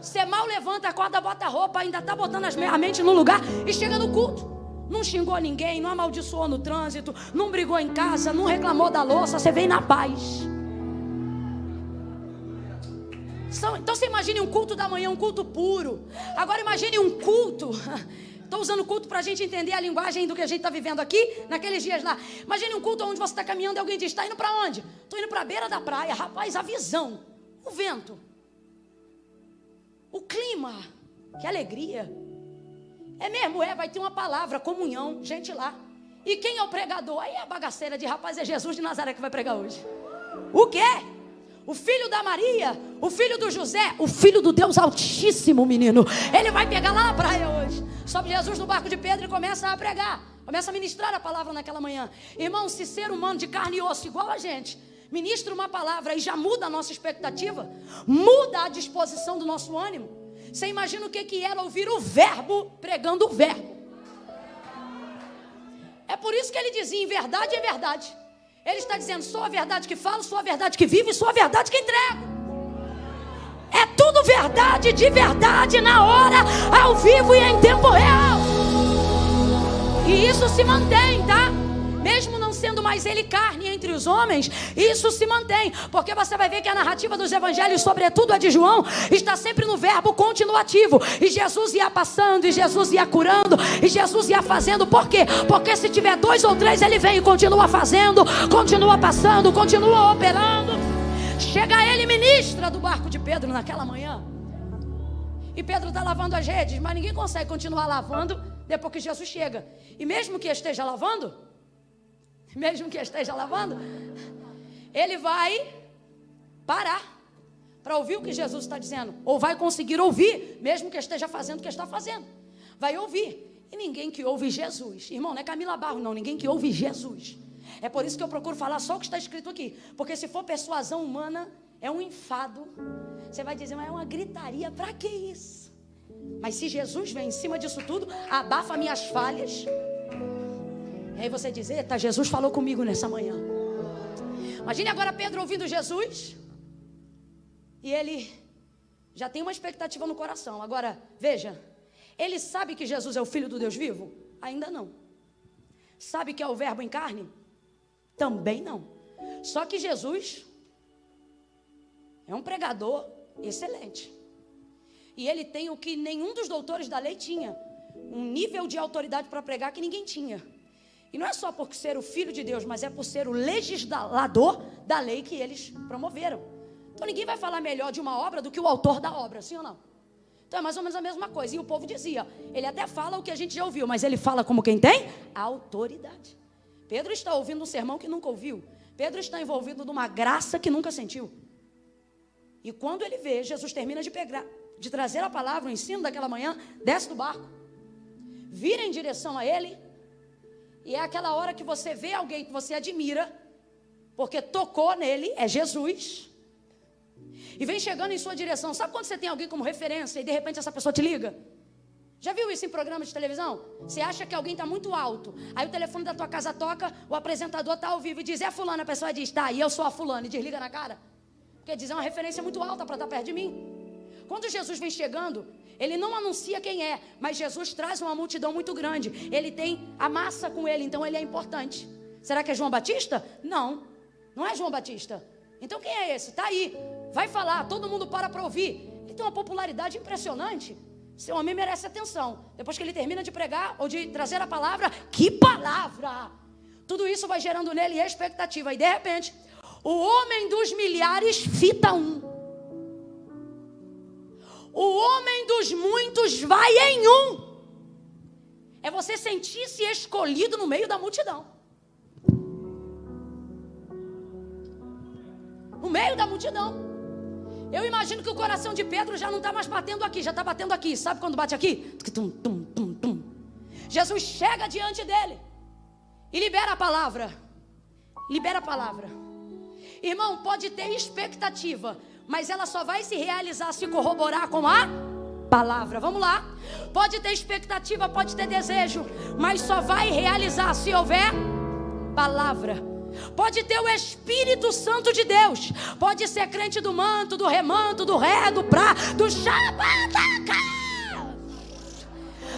Você mal levanta, acorda, bota a roupa, ainda está botando a mente no lugar e chega no culto. Não xingou ninguém, não amaldiçoou no trânsito, não brigou em casa, não reclamou da louça, você vem na paz. Então você imagine um culto da manhã, um culto puro. Agora imagine um culto. Estou usando culto para a gente entender a linguagem do que a gente está vivendo aqui, naqueles dias lá. Imagine um culto onde você está caminhando e alguém diz, está indo para onde? Estou indo para a beira da praia. Rapaz, a visão, o vento, o clima, que alegria. É mesmo, vai ter uma palavra, comunhão, gente lá. E quem é o pregador? Aí é a bagaceira de rapaz, é Jesus de Nazaré que vai pregar hoje. O quê? O filho da Maria, o filho do José, o filho do Deus Altíssimo, menino. Ele vai pegar lá na praia hoje. Sobe Jesus no barco de Pedro e começa a pregar. Começa a ministrar a palavra naquela manhã. Irmão, se ser humano de carne e osso igual a gente ministra uma palavra e já muda a nossa expectativa, muda a disposição do nosso ânimo. Você imagina o que era ouvir o verbo pregando o verbo. É por isso que ele dizia, em verdade é verdade. Ele está dizendo, sou a verdade que falo, sou a verdade que vivo e sou a verdade que entrego. É tudo verdade, de verdade, na hora, ao vivo e em tempo real. E isso se mantém, tá? Mesmo não sendo mais ele carne entre os homens, isso se mantém. Porque você vai ver que a narrativa dos evangelhos, sobretudo a de João, está sempre no verbo continuativo. E Jesus ia passando, e Jesus ia curando, e Jesus ia fazendo. Por quê? Porque se tiver 2 ou 3, ele vem e continua fazendo, continua passando, continua operando. Chega ele, ministra do barco de Pedro naquela manhã. E Pedro está lavando as redes, mas ninguém consegue continuar lavando depois que Jesus chega. E mesmo que esteja lavando, ele vai parar para ouvir o que Jesus está dizendo. Ou vai conseguir ouvir, mesmo que esteja fazendo o que está fazendo. Vai ouvir. E ninguém que ouve Jesus, irmão, não é Camila Barro não, ninguém que ouve Jesus. É por isso que eu procuro falar só o que está escrito aqui. Porque se for persuasão humana, é um enfado. Você vai dizer, mas é uma gritaria, para que isso? Mas se Jesus vem em cima disso tudo, abafa minhas falhas. E aí você diz, eita, Jesus falou comigo nessa manhã. Imagine agora Pedro ouvindo Jesus. E ele já tem uma expectativa no coração. Agora, veja, ele sabe que Jesus é o Filho do Deus vivo? Ainda não. Sabe que é o verbo em carne? Também não. Só que Jesus é um pregador excelente. E ele tem o que nenhum dos doutores da lei tinha. Um nível de autoridade para pregar que ninguém tinha. E não é só por ser o Filho de Deus, mas é por ser o legislador da lei que eles promoveram. Então ninguém vai falar melhor de uma obra do que o autor da obra, sim ou não? Então é mais ou menos a mesma coisa. E o povo dizia, ele até fala o que a gente já ouviu, mas ele fala como quem tem autoridade. Pedro está ouvindo um sermão que nunca ouviu. Pedro está envolvido numa graça que nunca sentiu. E quando ele vê, Jesus termina de trazer a palavra, o ensino daquela manhã, desce do barco, vira em direção a ele. E é aquela hora que você vê alguém que você admira, porque tocou nele, é Jesus, e vem chegando em sua direção. Sabe quando você tem alguém como referência e de repente essa pessoa te liga? Já viu isso em programa de televisão? Você acha que alguém está muito alto, aí o telefone da tua casa toca, o apresentador está ao vivo e diz, é fulano, a pessoa diz, tá, e eu sou a fulana, e desliga na cara. Porque diz, é uma referência muito alta para estar perto de mim. Quando Jesus vem chegando, ele não anuncia quem é, mas Jesus traz uma multidão muito grande. Ele tem a massa com ele, então ele é importante. Será que é João Batista? Não, não é João Batista. Então quem é esse? Está aí, vai falar, todo mundo para ouvir. Ele tem uma popularidade impressionante. Esse homem merece atenção. Depois que ele termina de pregar ou de trazer a palavra, que palavra! Tudo isso vai gerando nele expectativa. E de repente, o homem dos milhares fita um. O homem dos muitos vai em um. É você sentir-se escolhido no meio da multidão. No meio da multidão. Eu imagino que o coração de Pedro já não está mais batendo aqui, já está batendo aqui. Sabe quando bate aqui? Tum, tum, tum, tum. Jesus chega diante dele e libera a palavra. Libera a palavra. Irmão, pode ter expectativa, mas ela só vai se realizar se corroborar com a palavra. Vamos lá. Pode ter expectativa, pode ter desejo, mas só vai realizar se houver palavra. Pode ter o Espírito Santo de Deus. Pode ser crente do manto, do remanto, do ré, do prá, do xabataca.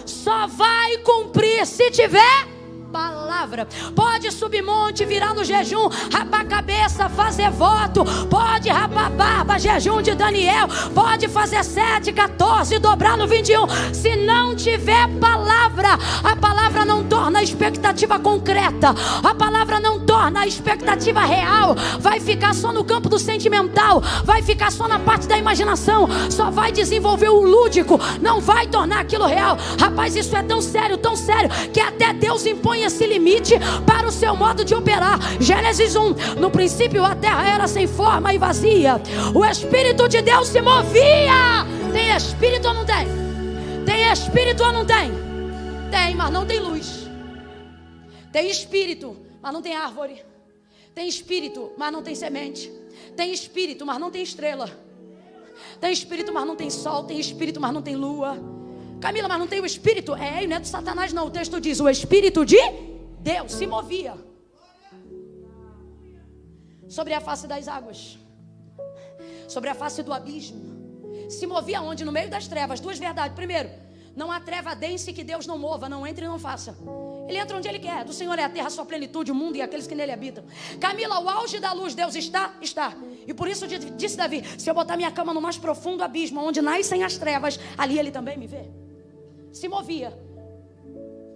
Só vai cumprir se tiver palavra. Pode subir monte, virar no jejum, rapar a cabeça, fazer voto. Pode rapar a barba, jejum de Daniel. Pode fazer 7, 14, dobrar no 21. Se não tiver palavra, a palavra não torna a expectativa concreta. A palavra não torna a expectativa real. Vai ficar só no campo do sentimental. Vai ficar só na parte da imaginação. Só vai desenvolver o lúdico. Não vai tornar aquilo real. Rapaz, isso é tão sério, que até Deus impõe esse limite para o seu modo de operar. Gênesis 1: no princípio a terra era sem forma e vazia. O Espírito de Deus se movia. Tem Espírito ou não tem? Tem Espírito ou não tem? Tem, mas não tem luz. Tem Espírito, mas não tem árvore. Tem Espírito, mas não tem semente. Tem Espírito, mas não tem estrela. Tem Espírito, mas não tem sol. Tem Espírito, mas não tem lua. Camila, mas não tem o Espírito? É, não é de Satanás não. O texto diz: o Espírito de Deus se movia sobre a face das águas, sobre a face do abismo. Se movia onde? No meio das trevas. Duas verdades. Primeiro, não há treva dense que Deus não mova. Não entre e não faça. Ele entra onde Ele quer. Do Senhor é a terra, a sua plenitude, o mundo e aqueles que nele habitam. Camila, o auge da luz, Deus está? Está. E por isso disse Davi: se eu botar minha cama no mais profundo abismo, onde nascem as trevas, ali Ele também me vê. Se movia,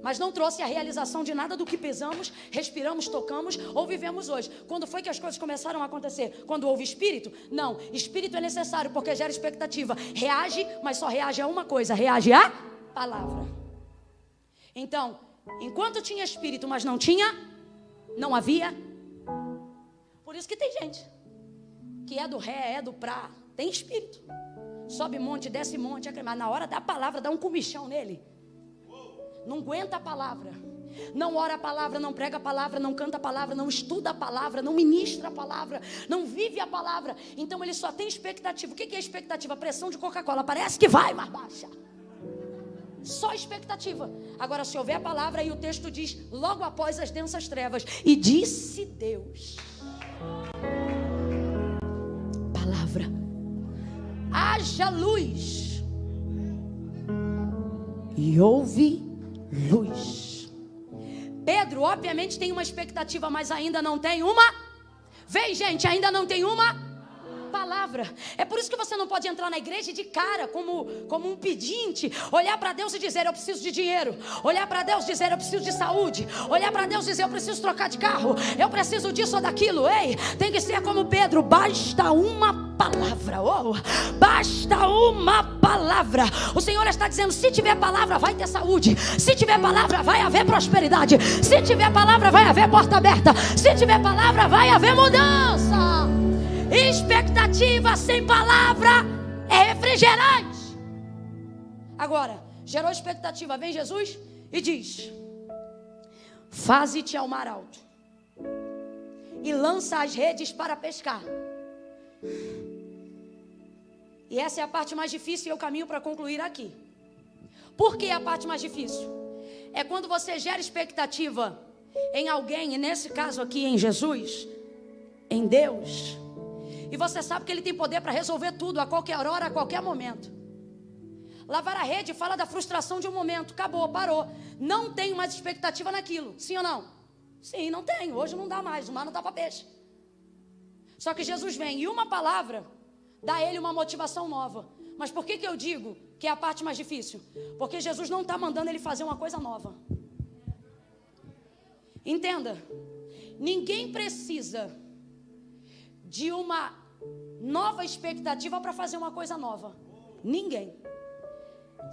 mas não trouxe a realização de nada do que pesamos, respiramos, tocamos ou vivemos hoje. Quando foi que as coisas começaram a acontecer? Quando houve Espírito? Não, Espírito é necessário porque gera expectativa. Reage, mas só reage a uma coisa: reage à palavra. Então, enquanto tinha Espírito, mas não havia. Por isso que tem gente que é do ré, é do prá, tem Espírito. Sobe monte, desce monte, mas na hora da palavra dá um comichão nele. Não aguenta a palavra. Não ora a palavra, não prega a palavra, não canta a palavra, não estuda a palavra, não ministra a palavra, não vive a palavra. Então ele só tem expectativa. O que é expectativa? Pressão de Coca-Cola. Parece que vai, mas baixa. Só expectativa. Agora, se houver a palavra, aí o texto diz: logo após as densas trevas, e disse Deus. Palavra. Haja luz. E houve luz. Pedro, obviamente, tem uma expectativa, mas ainda não tem uma. Vem, gente, ainda não tem uma palavra. É por isso que você não pode entrar na igreja de cara como um pedinte, olhar para Deus e dizer: eu preciso de dinheiro. Olhar para Deus e dizer: eu preciso de saúde. Olhar para Deus e dizer: eu preciso trocar de carro, eu preciso disso ou daquilo. Ei, tem que ser como Pedro: basta uma palavra. Basta uma palavra. O Senhor está dizendo: se tiver palavra, vai ter saúde. Se tiver palavra, vai haver prosperidade. Se tiver palavra, vai haver porta aberta. Se tiver palavra, vai haver mudança. Expectativa sem palavra é refrigerante. Agora, gerou expectativa, vem Jesus e diz: faze-te ao mar alto e lança as redes para pescar. E essa é a parte mais difícil e eu caminho para concluir aqui. Por que a parte mais difícil? É quando você gera expectativa em alguém, e nesse caso aqui em Jesus, em Deus, e você sabe que Ele tem poder para resolver tudo, a qualquer hora, a qualquer momento. Lavar a rede fala da frustração de um momento. Acabou, parou. Não tenho mais expectativa naquilo. Sim ou não? Sim, não tenho. Hoje não dá mais. O mar não dá para peixe. Só que Jesus vem e uma palavra dá a Ele uma motivação nova. Mas por que eu digo que é a parte mais difícil? Porque Jesus não está mandando Ele fazer uma coisa nova. Entenda. Ninguém precisa de uma nova expectativa para fazer uma coisa nova. Ninguém.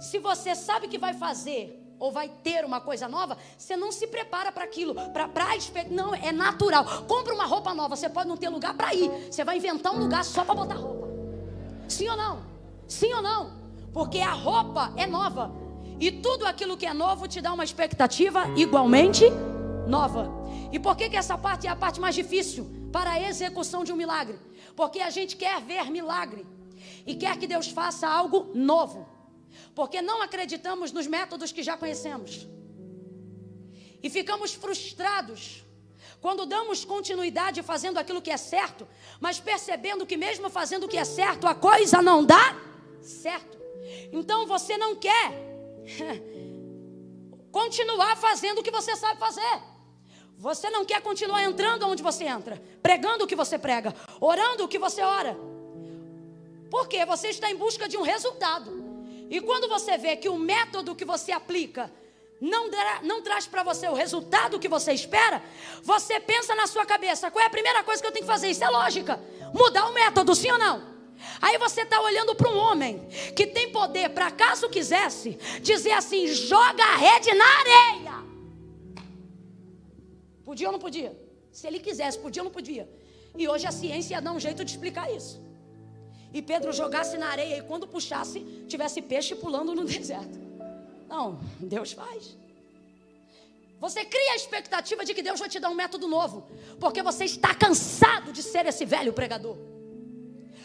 Se você sabe que vai fazer ou vai ter uma coisa nova, você não se prepara para aquilo, não, é natural. Compra uma roupa nova, você pode não ter lugar para ir, você vai inventar um lugar só para botar roupa. Sim ou não? Sim ou não? Porque a roupa é nova e tudo aquilo que é novo te dá uma expectativa igualmente nova. E por que essa parte é a parte mais difícil para a execução de um milagre? Porque a gente quer ver milagre e quer que Deus faça algo novo, porque não acreditamos nos métodos que já conhecemos e ficamos frustrados quando damos continuidade fazendo aquilo que é certo, mas percebendo que mesmo fazendo o que é certo, a coisa não dá certo. Então você não quer continuar fazendo o que você sabe fazer. Você não quer continuar entrando onde você entra, pregando o que você prega, orando o que você ora. Porque você está em busca de um resultado. E quando você vê que o método que você aplica não traz para você o resultado que você espera, você pensa na sua cabeça: qual é a primeira coisa que eu tenho que fazer? Isso é lógica. Mudar o método, sim ou não? Aí você está olhando para um homem que tem poder para, caso quisesse, dizer assim: joga a rede na areia. Podia ou não podia? Se ele quisesse, podia ou não podia? E hoje a ciência ia dar um jeito de explicar isso. E Pedro jogasse na areia e quando puxasse, tivesse peixe pulando no deserto. Não, Deus faz. Você cria a expectativa de que Deus vai te dar um método novo, porque você está cansado de ser esse velho pregador.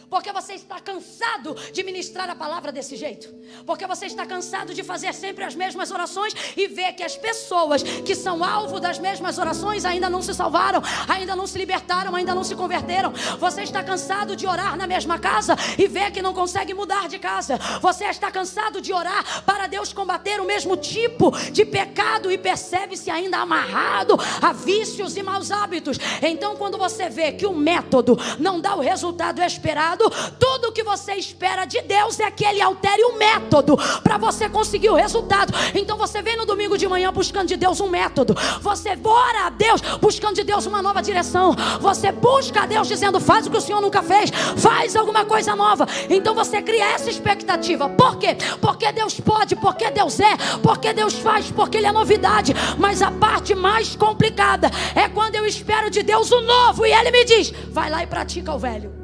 Porque você está cansado de ministrar a palavra desse jeito. Porque você está cansado de fazer sempre as mesmas orações e ver que as pessoas que são alvo das mesmas orações ainda não se salvaram, ainda não se libertaram, ainda não se converteram. Você está cansado de orar na mesma casa e ver que não consegue mudar de casa. Você está cansado de orar para Deus combater o mesmo tipo de pecado e percebe-se ainda amarrado a vícios e maus hábitos. Então, quando você vê que o método não dá o resultado esperado, tudo o que você espera de Deus é que Ele altere o método para você conseguir o resultado. Então você vem no domingo de manhã buscando de Deus um método. Você ora a Deus buscando de Deus uma nova direção. Você busca a Deus dizendo: faz o que o Senhor nunca fez, faz alguma coisa nova. Então você cria essa expectativa. Por quê? Porque Deus pode, porque Deus é, porque Deus faz, porque Ele é novidade. Mas a parte mais complicada é quando eu espero de Deus o novo e Ele me diz: vai lá e pratica o velho.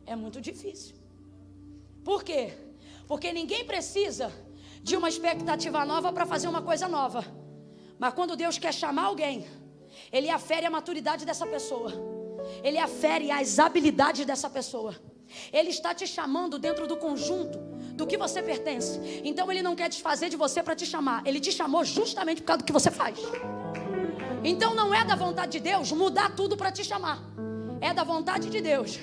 É muito difícil. Por quê? Porque ninguém precisa de uma expectativa nova para fazer uma coisa nova. Mas quando Deus quer chamar alguém, Ele afere a maturidade dessa pessoa, Ele afere as habilidades dessa pessoa. Ele está te chamando dentro do conjunto do que você pertence. Então Ele não quer desfazer de você para te chamar. Ele te chamou justamente por causa do que você faz. Então não é da vontade de Deus mudar tudo para te chamar. É da vontade de Deus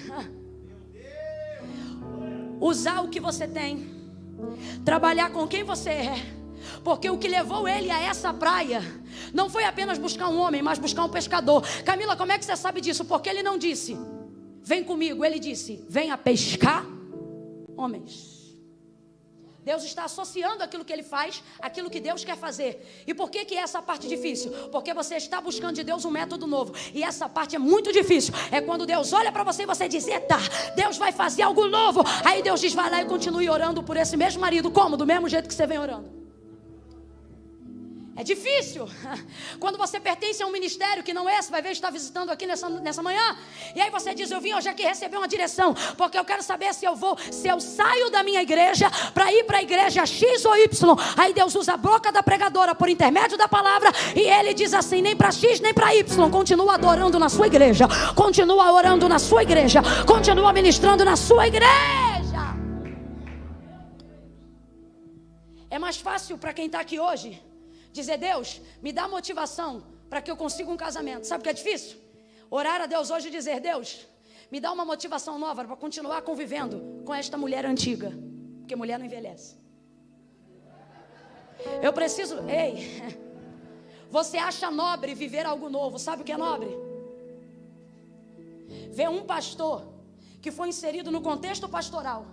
usar o que você tem, trabalhar com quem você é. Porque o que levou ele a essa praia não foi apenas buscar um homem, mas buscar um pescador. Camila, como é que você sabe disso? Porque ele não disse: vem comigo. Ele disse: venha pescar homens. Deus está associando aquilo que Ele faz, aquilo que Deus quer fazer. E por que é essa parte difícil? Porque você está buscando de Deus um método novo. E essa parte é muito difícil. É quando Deus olha para você e você diz: eita, Deus vai fazer algo novo. Aí Deus diz: vai lá e continue orando por esse mesmo marido. Como? Do mesmo jeito que você vem orando. É difícil. Quando você pertence a um ministério que não é esse, vai ver, está visitando aqui nessa manhã. E aí você diz: eu vim hoje aqui receber uma direção, porque eu quero saber se eu saio da minha igreja para ir para a igreja X ou Y. Aí Deus usa a boca da pregadora por intermédio da palavra e Ele diz assim: nem para X nem para Y. Continua adorando na sua igreja, continua orando na sua igreja, continua ministrando na sua igreja. É mais fácil para quem está aqui hoje dizer: Deus, me dá motivação para que eu consiga um casamento. Sabe o que é difícil? Orar a Deus hoje e dizer: Deus, me dá uma motivação nova para continuar convivendo com esta mulher antiga. Porque mulher não envelhece. Eu preciso... Ei, você acha nobre viver algo novo? Sabe o que é nobre? Ver um pastor que foi inserido no contexto pastoral,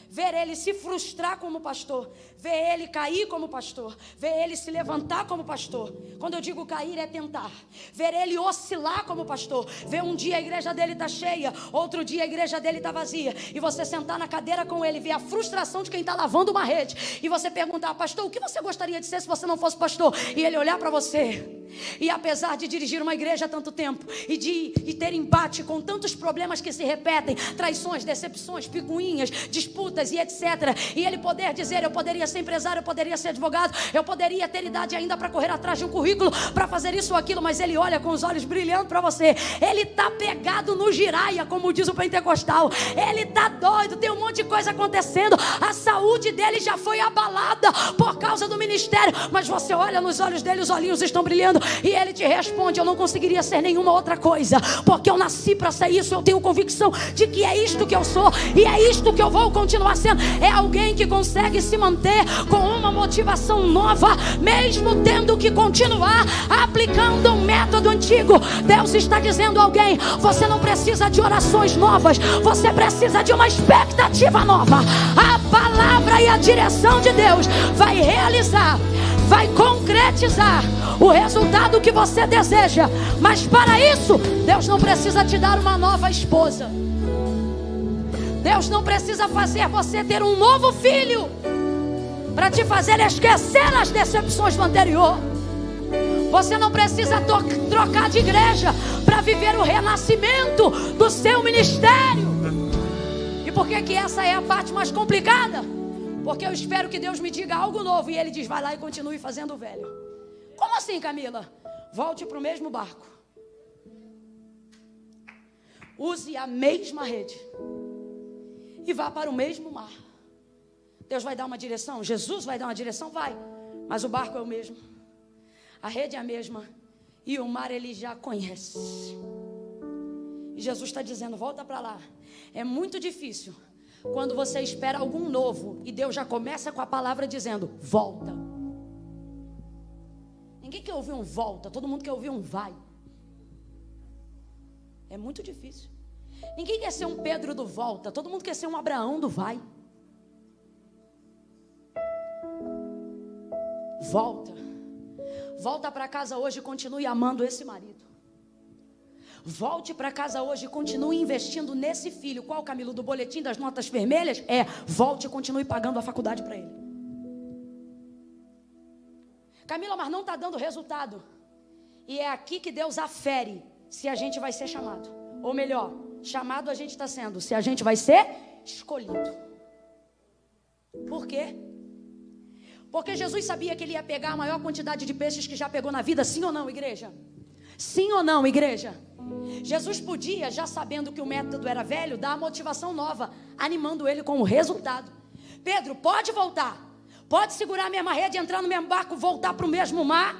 ver ele se frustrar como pastor, ver ele cair como pastor, ver ele se levantar como pastor. Quando eu digo cair é tentar. Ver ele oscilar como pastor, ver um dia a igreja dele está cheia, outro dia a igreja dele está vazia, e você sentar na cadeira com ele, ver a frustração de quem está lavando uma rede, e você perguntar: pastor, o que você gostaria de ser se você não fosse pastor? E ele olhar para você, e apesar de dirigir uma igreja há tanto tempo, e ter embate com tantos problemas que se repetem, traições, decepções, picuinhas, disputas e etc. E ele poder dizer: eu poderia ser empresário, eu poderia ser advogado, eu poderia ter idade ainda para correr atrás de um currículo, para fazer isso ou aquilo, mas ele olha com os olhos brilhando para você. Ele está pegado no giraia, como diz o pentecostal. Ele está doido, tem um monte de coisa acontecendo. A saúde dele já foi abalada por causa do ministério. Mas você olha nos olhos dele, os olhinhos estão brilhando. E ele te responde: eu não conseguiria ser nenhuma outra coisa, porque eu nasci para ser isso. Eu tenho convicção de que é isto que eu sou, e é isto que eu vou continuar sendo. É alguém que consegue se manter com uma motivação nova, mesmo tendo que continuar aplicando um método antigo. Deus está dizendo a alguém: você não precisa de orações novas, você precisa de uma expectativa nova. A palavra e a direção de Deus vai realizar, vai concretizar o resultado que você deseja. Mas para isso, Deus não precisa te dar uma nova esposa. Deus não precisa fazer você ter um novo filho para te fazer esquecer as decepções do anterior. Você não precisa trocar de igreja para viver o renascimento do seu ministério. E por que essa é a parte mais complicada? Porque eu espero que Deus me diga algo novo e Ele diz: vai lá e continue fazendo o velho. Como assim, Camila? Volte para o mesmo barco. Use a mesma rede e vá para o mesmo mar. Deus vai dar uma direção, Jesus vai dar uma direção, vai. Mas o barco é o mesmo, a rede é a mesma, e o mar Ele já conhece. E Jesus está dizendo: volta para lá. É muito difícil quando você espera algum novo e Deus já começa com a palavra dizendo: volta. Ninguém quer ouvir um volta, todo mundo quer ouvir um vai. É muito difícil. Ninguém quer ser um Pedro do volta, todo mundo quer ser um Abraão do vai. Volta. Volta para casa hoje e continue amando esse marido. Volte para casa hoje e continue investindo nesse filho. Qual, Camilo? Do boletim das notas vermelhas? Volte e continue pagando a faculdade para ele. Camila, mas não está dando resultado. E é aqui que Deus afere se a gente vai ser chamado. Ou melhor, chamado a gente está sendo, se a gente vai ser escolhido. Por quê? Porque Jesus sabia que Ele ia pegar a maior quantidade de peixes que já pegou na vida. Sim ou não, igreja? Sim ou não, igreja? Jesus podia, já sabendo que o método era velho, dar a motivação nova, animando ele com o resultado. Pedro, pode voltar, pode segurar a mesma rede, entrar no mesmo barco, voltar para o mesmo mar,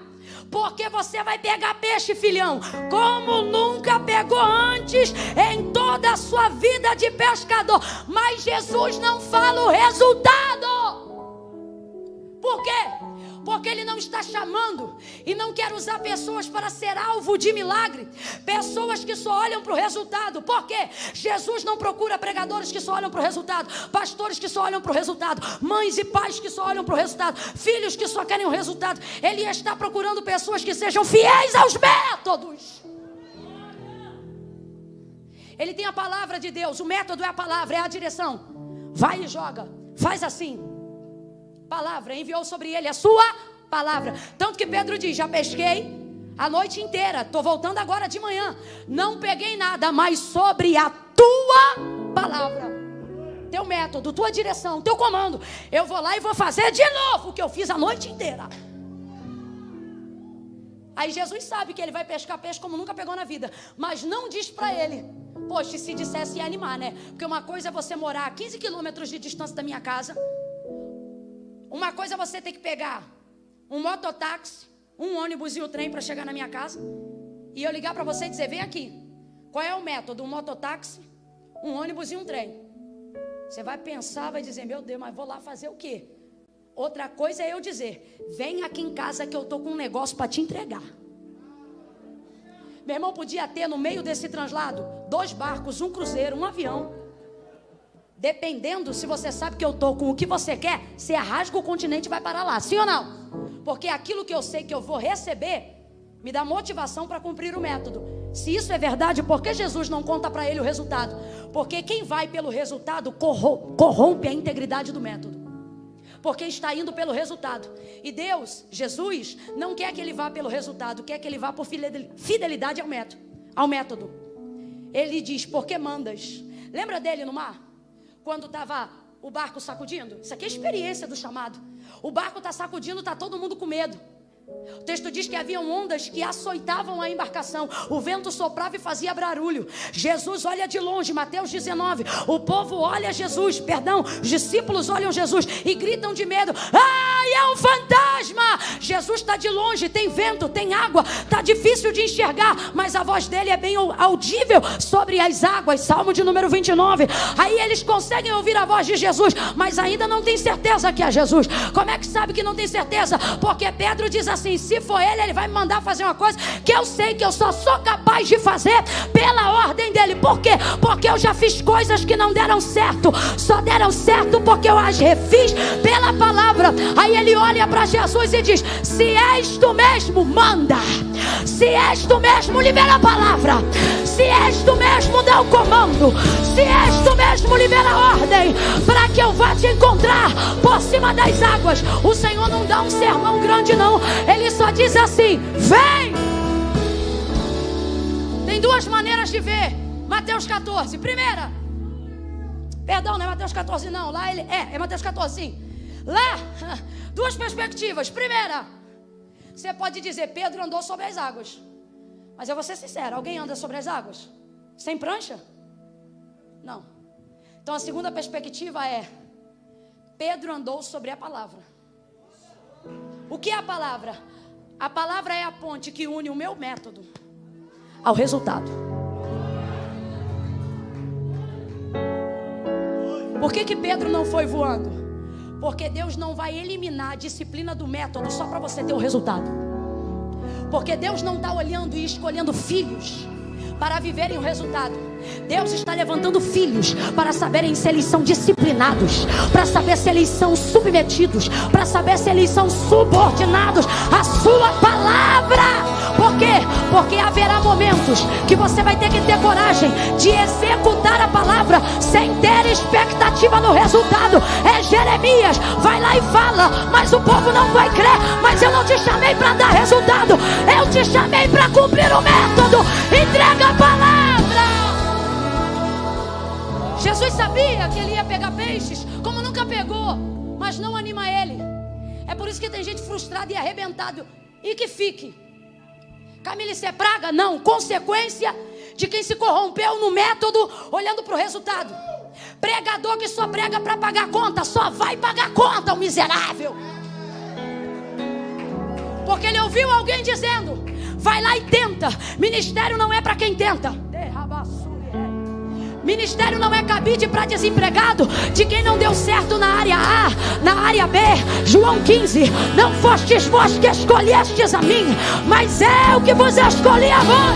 porque você vai pegar peixe, filhão, como nunca pegou antes em toda a sua vida de pescador. Mas Jesus não fala o resultado. Por quê? Porque Ele não está chamando e não quer usar pessoas para ser alvo de milagre. Pessoas que só olham para o resultado. Por quê? Jesus não procura pregadores que só olham para o resultado, pastores que só olham para o resultado, mães e pais que só olham para o resultado, filhos que só querem o resultado. Ele está procurando pessoas que sejam fiéis aos métodos. Ele tem a palavra de Deus, o método é a palavra, é a direção. Vai e joga, faz assim. Palavra, enviou sobre ele a sua palavra. Tanto que Pedro diz: já pesquei a noite inteira, estou voltando agora de manhã, não peguei nada, mas sobre a tua palavra, teu método, tua direção, teu comando, eu vou lá e vou fazer de novo o que eu fiz a noite inteira. Aí Jesus sabe que ele vai pescar peixe como nunca pegou na vida, mas não diz para ele. Poxa, se dissesse ia animar, né? Porque uma coisa é você morar a 15 quilômetros de distância da minha casa, uma coisa é você ter que pegar um mototáxi, um ônibus e o trem para chegar na minha casa, e eu ligar para você e dizer: vem aqui. Qual é o método? Um mototáxi, um ônibus e um trem. Você vai pensar, vai dizer: meu Deus, mas vou lá fazer o quê? Outra coisa é eu dizer: vem aqui em casa que eu estou com um negócio para te entregar. Meu irmão, podia ter no meio desse translado 2 barcos, um cruzeiro, um avião. Dependendo, se você sabe que eu estou com o que você quer, você rasga o continente e vai parar lá, sim ou não? Porque aquilo que eu sei que eu vou receber me dá motivação para cumprir o método. Se isso é verdade, por que Jesus não conta para ele o resultado? Porque quem vai pelo resultado corrompe a integridade do método. Porque está indo pelo resultado. E Deus, Jesus, não quer que ele vá pelo resultado, quer que ele vá por fidelidade ao método. Ele diz: por que mandas? Lembra dele no mar? Quando estava o barco sacudindo? Isso aqui é a experiência do chamado. O barco está sacudindo, está todo mundo com medo. O texto diz que haviam ondas que açoitavam a embarcação. O vento soprava e fazia barulho. Jesus olha de longe, Mateus 19. O povo olha Jesus, os discípulos olham Jesus e gritam de medo: ai, é um fantasma! Jesus está de longe, tem vento, tem água, está difícil de enxergar, mas a voz dele é bem audível sobre as águas. Salmo de número 29. Aí eles conseguem ouvir a voz de Jesus, mas ainda não tem certeza que é Jesus. Como é que sabe que não tem certeza? Porque Pedro diz assim: se for ele vai me mandar fazer uma coisa que eu sei que eu só sou capaz de fazer pela ordem dele. Por quê? Porque eu já fiz coisas que não deram certo, só deram certo porque eu as refiz pela palavra. Aí ele olha para Jesus e diz: se és tu mesmo, manda. Se és tu mesmo, libera a palavra. Se és tu mesmo, dá o comando. Se és tu mesmo, libera a ordem para que eu vá te encontrar por cima das águas. O Senhor não dá um sermão grande não, Ele só diz assim: vem. Tem duas maneiras de ver Mateus 14. Primeira, perdão, não é Mateus 14 não, lá ele é Mateus 14 sim. Lá, duas perspectivas. Primeira, você pode dizer: Pedro andou sobre as águas. Mas eu vou ser sincero, alguém anda sobre as águas sem prancha? Não. Então a segunda perspectiva é: Pedro andou sobre a palavra. O que é a palavra? A palavra é a ponte que une o meu método ao resultado. Por que Pedro não foi voando? Porque Deus não vai eliminar a disciplina do método só para você ter o resultado. Porque Deus não está olhando e escolhendo filhos para viverem o resultado. Deus está levantando filhos para saberem se eles são disciplinados, para saber se eles são submetidos, para saber se eles são subordinados à sua palavra. Por quê? Porque haverá momentos que você vai ter que ter coragem de executar a palavra sem ter expectativa no resultado. É Jeremias, vai lá e fala, mas o povo não vai crer. Mas eu não te chamei para dar resultado, eu te chamei para cumprir o método. Entrega a palavra. Jesus sabia que ele ia pegar peixes como nunca pegou, mas não anima ele. É por isso que tem gente frustrada e arrebentada. E que fique. Camila, isso é praga? Não, consequência de quem se corrompeu no método, olhando para o resultado. Pregador que só prega para pagar conta, só vai pagar conta, o miserável. Porque ele ouviu alguém dizendo: vai lá e tenta. Ministério não é para quem tenta. Ministério não é cabide para desempregado, de quem não deu certo na área A, na área B. João 15: não fostes vós que escolhestes a mim, mas eu que vos escolhi a vós.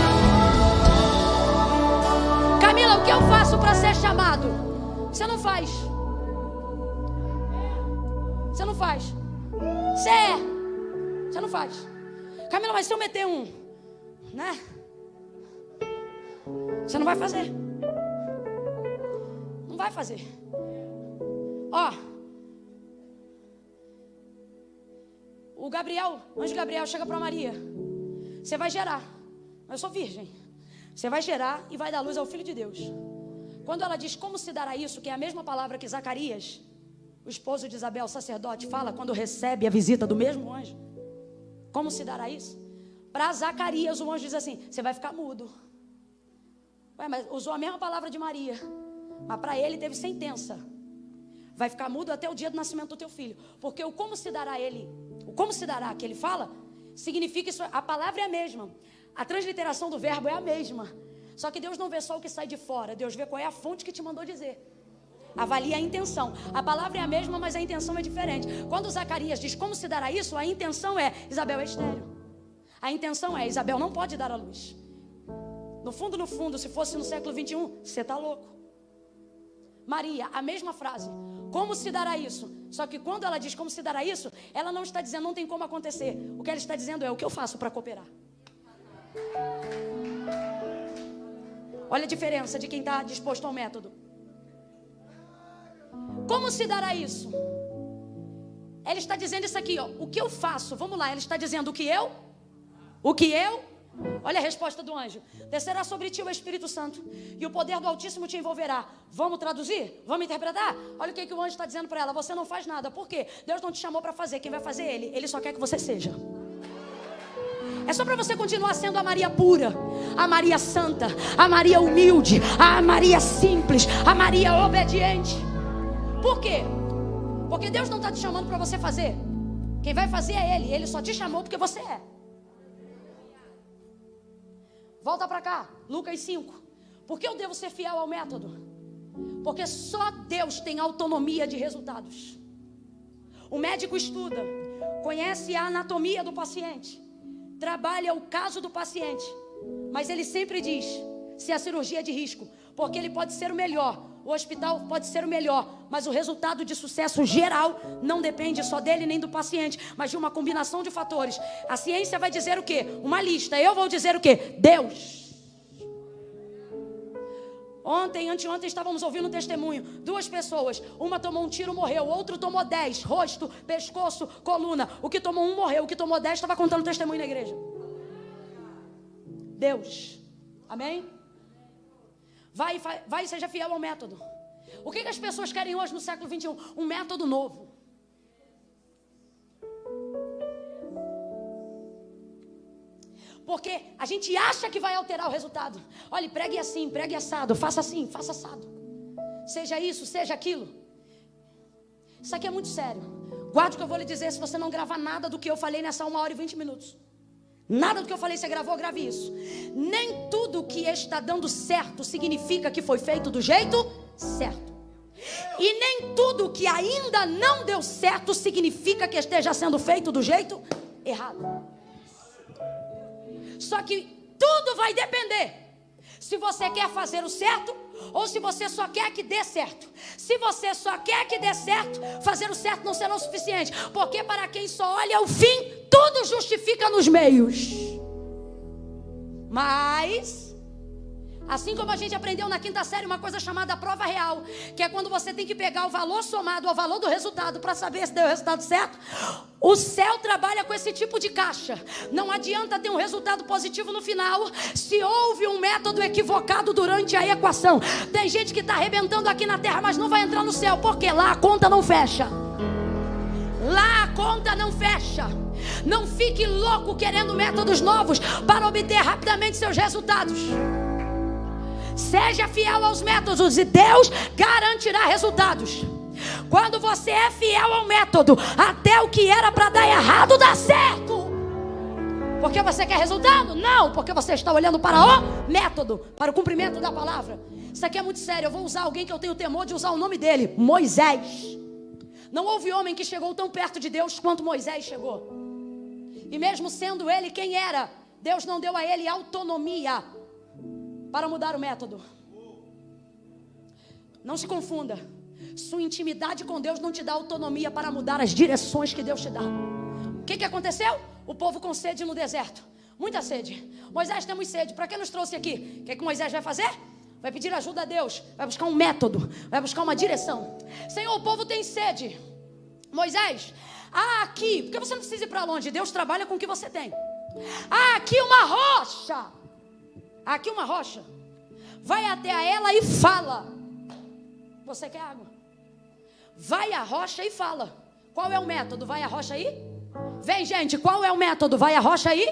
Camila, o que eu faço para ser chamado? Você não faz. Você não faz. Você não faz. Camila, mas se eu meter um, né? Você não vai fazer. Vai fazer. Ó, o anjo Gabriel chega para Maria: você vai gerar. Eu sou virgem. Você vai gerar e vai dar luz ao Filho de Deus. Quando ela diz como se dará isso, que é a mesma palavra que Zacarias, o esposo de Isabel, o sacerdote, fala quando recebe a visita do mesmo anjo. Como se dará isso? Para Zacarias o anjo diz assim: você vai ficar mudo. Ué, mas usou a mesma palavra de Maria, mas para ele teve sentença. Vai ficar mudo até o dia do nascimento do teu filho. Porque o como se dará ele, o como se dará que ele fala, significa isso. A palavra é a mesma, a transliteração do verbo é a mesma. Só que Deus não vê só o que sai de fora, Deus vê qual é a fonte que te mandou dizer. Avalia a intenção. A palavra é a mesma, mas a intenção é diferente. Quando Zacarias diz como se dará isso, a intenção é: Isabel é estéril. A intenção é: Isabel não pode dar à luz. No fundo, se fosse no século 21, você está louco. Maria, a mesma frase: como se dará isso? Só que quando ela diz como se dará isso, ela não está dizendo não tem como acontecer. O que ela está dizendo é: o que eu faço para cooperar? Olha a diferença de quem está disposto ao método. Como se dará isso? Ela está dizendo isso aqui, ó: o que eu faço? Vamos lá, ela está dizendo o que eu? Olha a resposta do anjo: descerá sobre ti o Espírito Santo, e o poder do Altíssimo te envolverá. Vamos traduzir? Vamos interpretar? Olha o que o anjo está dizendo para ela: você não faz nada. Por quê? Deus não te chamou para fazer. Quem vai fazer é Ele. Ele só quer que você seja. É só para você continuar sendo a Maria pura, a Maria santa, a Maria humilde, a Maria simples, a Maria obediente. Por quê? Porque Deus não está te chamando para você fazer. Quem vai fazer é Ele. Ele só te chamou porque você é. Volta para cá, Lucas 5. Por que eu devo ser fiel ao método? Porque só Deus tem autonomia de resultados. O médico estuda, conhece a anatomia do paciente, trabalha o caso do paciente, mas ele sempre diz se a cirurgia é de risco, porque ele pode ser o melhor, o hospital pode ser o melhor, mas o resultado de sucesso geral não depende só dele nem do paciente, mas de uma combinação de fatores. A ciência vai dizer o quê? Uma lista. Eu vou dizer o quê? Deus. Anteontem estávamos ouvindo um testemunho. 2 pessoas, uma tomou um tiro, morreu. O outro tomou 10, rosto, pescoço, coluna. O que tomou 1 morreu, o que tomou 10 estava contando testemunho na igreja. Deus. Amém? Vai e seja fiel ao método. O que as pessoas querem hoje no século 21? Um método novo. Porque a gente acha que vai alterar o resultado. Olha, pregue assim, pregue assado, faça assim, faça assado. Seja isso, seja aquilo. Isso aqui é muito sério. Guarde o que eu vou lhe dizer se você não gravar nada do que eu falei nessa 1 hora e 20 minutos. Nada do que eu falei você gravou, grave isso. Nem tudo que está dando certo significa que foi feito do jeito certo. E nem tudo que ainda não deu certo significa que esteja sendo feito do jeito errado. Só que tudo vai depender se você quer fazer o certo ou se você só quer que dê certo. Se você só quer que dê certo, fazer o certo não será o suficiente, porque para quem só olha o fim, tudo justifica nos meios. Mas assim como a gente aprendeu na 5ª série uma coisa chamada prova real, que é quando você tem que pegar o valor somado ao valor do resultado para saber se deu o resultado certo. O céu trabalha com esse tipo de caixa. Não adianta ter um resultado positivo no final se houve um método equivocado durante a equação. Tem gente que está arrebentando aqui na terra, mas não vai entrar no céu, porque lá a conta não fecha. Lá a conta não fecha. Não fique louco querendo métodos novos para obter rapidamente seus resultados. Seja fiel aos métodos e Deus garantirá resultados. Quando você é fiel ao método, até o que era para dar errado dá certo. Porque você quer resultado? Não, porque você está olhando para o método, para o cumprimento da palavra. Isso aqui é muito sério. Eu vou usar alguém que eu tenho temor de usar o nome dele: Moisés. Não houve homem que chegou tão perto de Deus quanto Moisés chegou. E mesmo sendo ele quem era, Deus não deu a ele autonomia para mudar o método. Não se confunda. Sua intimidade com Deus não te dá autonomia para mudar as direções que Deus te dá. O que aconteceu? O povo com sede no deserto. Muita sede. Moisés, temos sede. Para que nos trouxe aqui? O que Moisés vai fazer? Vai pedir ajuda a Deus. Vai buscar um método. Vai buscar uma direção. Senhor, o povo tem sede. Moisés, aqui. Porque você não precisa ir para longe. Deus trabalha com o que você tem. Aqui uma rocha. Aqui uma rocha. Vai até a ela e fala. Você quer água? Vai à rocha e fala. Qual é o método? Vai à rocha aí? Vem, gente, qual é o método? Vai à rocha aí?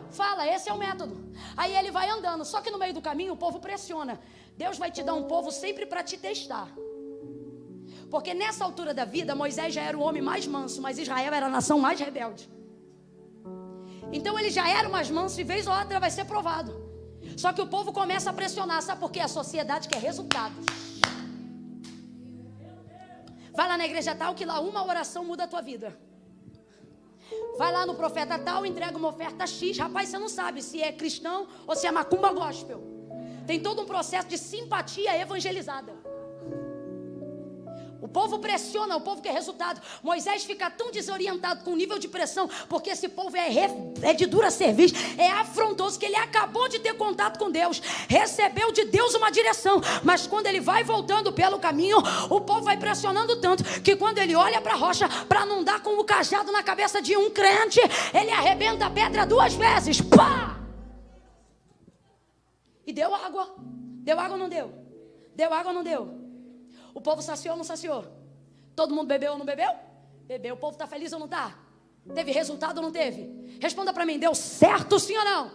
Fala, esse é o método. Aí ele vai andando. Só que no meio do caminho o povo pressiona. Deus vai te dar um povo sempre para te testar. Porque nessa altura da vida, Moisés já era o homem mais manso, mas Israel era a nação mais rebelde. Então ele já era o mais manso e vez ou outra vai ser provado. Só que o povo começa a pressionar. Sabe por quê? A sociedade quer resultados. Vai lá na igreja tal, que lá uma oração muda a tua vida. Vai lá no profeta tal, entrega uma oferta X. Rapaz, você não sabe se é cristão ou se é macumba gospel. Tem todo um processo de simpatia evangelizada. O povo pressiona, o povo quer resultado. Moisés fica tão desorientado com o nível de pressão, porque esse povo é de dura serviço, é afrontoso, que ele acabou de ter contato com Deus, recebeu de Deus uma direção, mas quando ele vai voltando pelo caminho, o povo vai pressionando tanto, que quando ele olha para a rocha, para não dar com o cajado na cabeça de um crente, ele arrebenta a pedra 2 vezes. Pá! E deu água. Deu água ou não deu? Deu água ou não deu? O povo saciou ou não saciou? Todo mundo bebeu ou não bebeu? Bebeu. O povo está feliz ou não está? Teve resultado ou não teve? Responda para mim, deu certo sim ou não?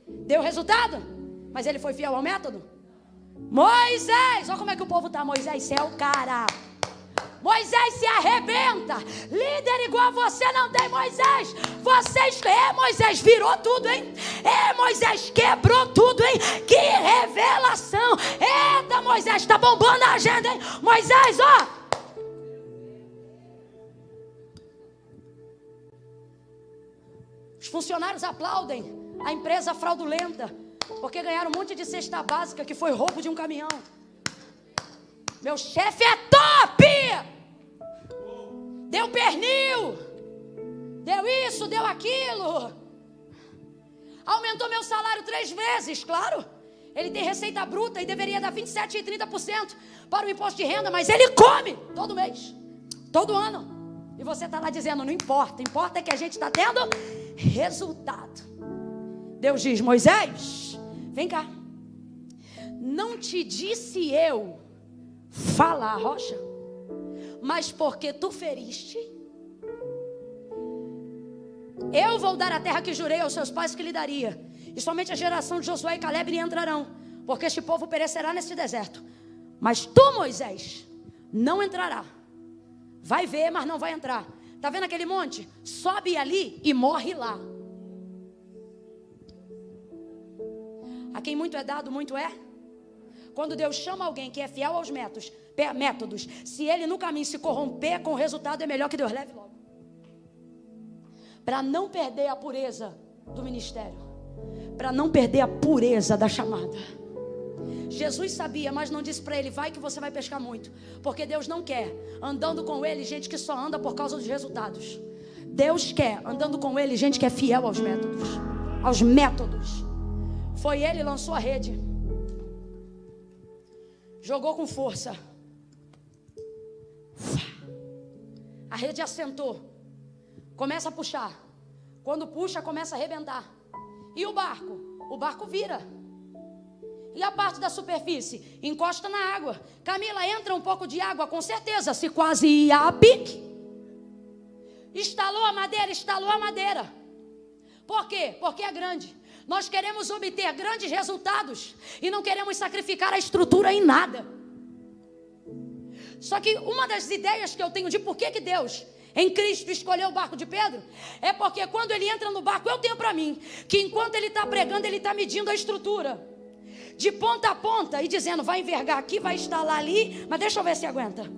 Deu resultado? Mas ele foi fiel ao método? Moisés, olha como é que o povo está. Moisés, você é o cara. Moisés se arrebenta. Líder igual você não tem, Moisés. Moisés virou tudo, hein? Moisés quebrou tudo, hein? Que revelação. Eita, Moisés, está bombando a agenda, hein? Moisés, ó. Os funcionários aplaudem a empresa fraudulenta, porque ganharam um monte de cesta básica que foi roubo de um caminhão. Meu chefe é top! Deu pernil, deu isso, deu aquilo, aumentou meu salário 3 vezes, claro. Ele tem receita bruta e deveria dar 27% e 30% para o imposto de renda, mas ele come todo mês, todo ano. E você está lá dizendo, não importa, importa é que a gente está tendo resultado. Deus diz, Moisés, vem cá. Não te disse eu, fala a rocha, mas porque tu feriste, eu vou dar a terra que jurei aos seus pais que lhe daria, e somente a geração de Josué e Caleb lhe entrarão, porque este povo perecerá neste deserto. Mas tu, Moisés, não entrará. Vai ver, mas não vai entrar. Está vendo aquele monte? Sobe ali e morre lá. A quem muito é dado, muito é. Quando Deus chama alguém que é fiel aos métodos, se ele no caminho se corromper com o resultado, é melhor que Deus leve logo. Para não perder a pureza do ministério, para não perder a pureza da chamada. Jesus sabia, mas não disse para ele, vai que você vai pescar muito. Porque Deus não quer, andando com ele, gente que só anda por causa dos resultados. Deus quer, andando com ele, gente que é fiel aos métodos. Aos métodos. Foi ele, lançou a rede. Jogou com força. A rede assentou. Começa a puxar. Quando puxa, começa a arrebentar. E o barco? O barco vira. E a parte da superfície? Encosta na água. Camila, entra um pouco de água, com certeza. Se quase ia a pique. Estalou a madeira. Por quê? Porque é grande. Nós queremos obter grandes resultados e não queremos sacrificar a estrutura em nada. Só que uma das ideias que eu tenho de por que Deus, em Cristo, escolheu o barco de Pedro, é porque quando ele entra no barco, eu tenho para mim, que enquanto ele está pregando, ele está medindo a estrutura. De ponta a ponta e dizendo, vai envergar aqui, vai instalar ali, mas deixa eu ver se aguenta.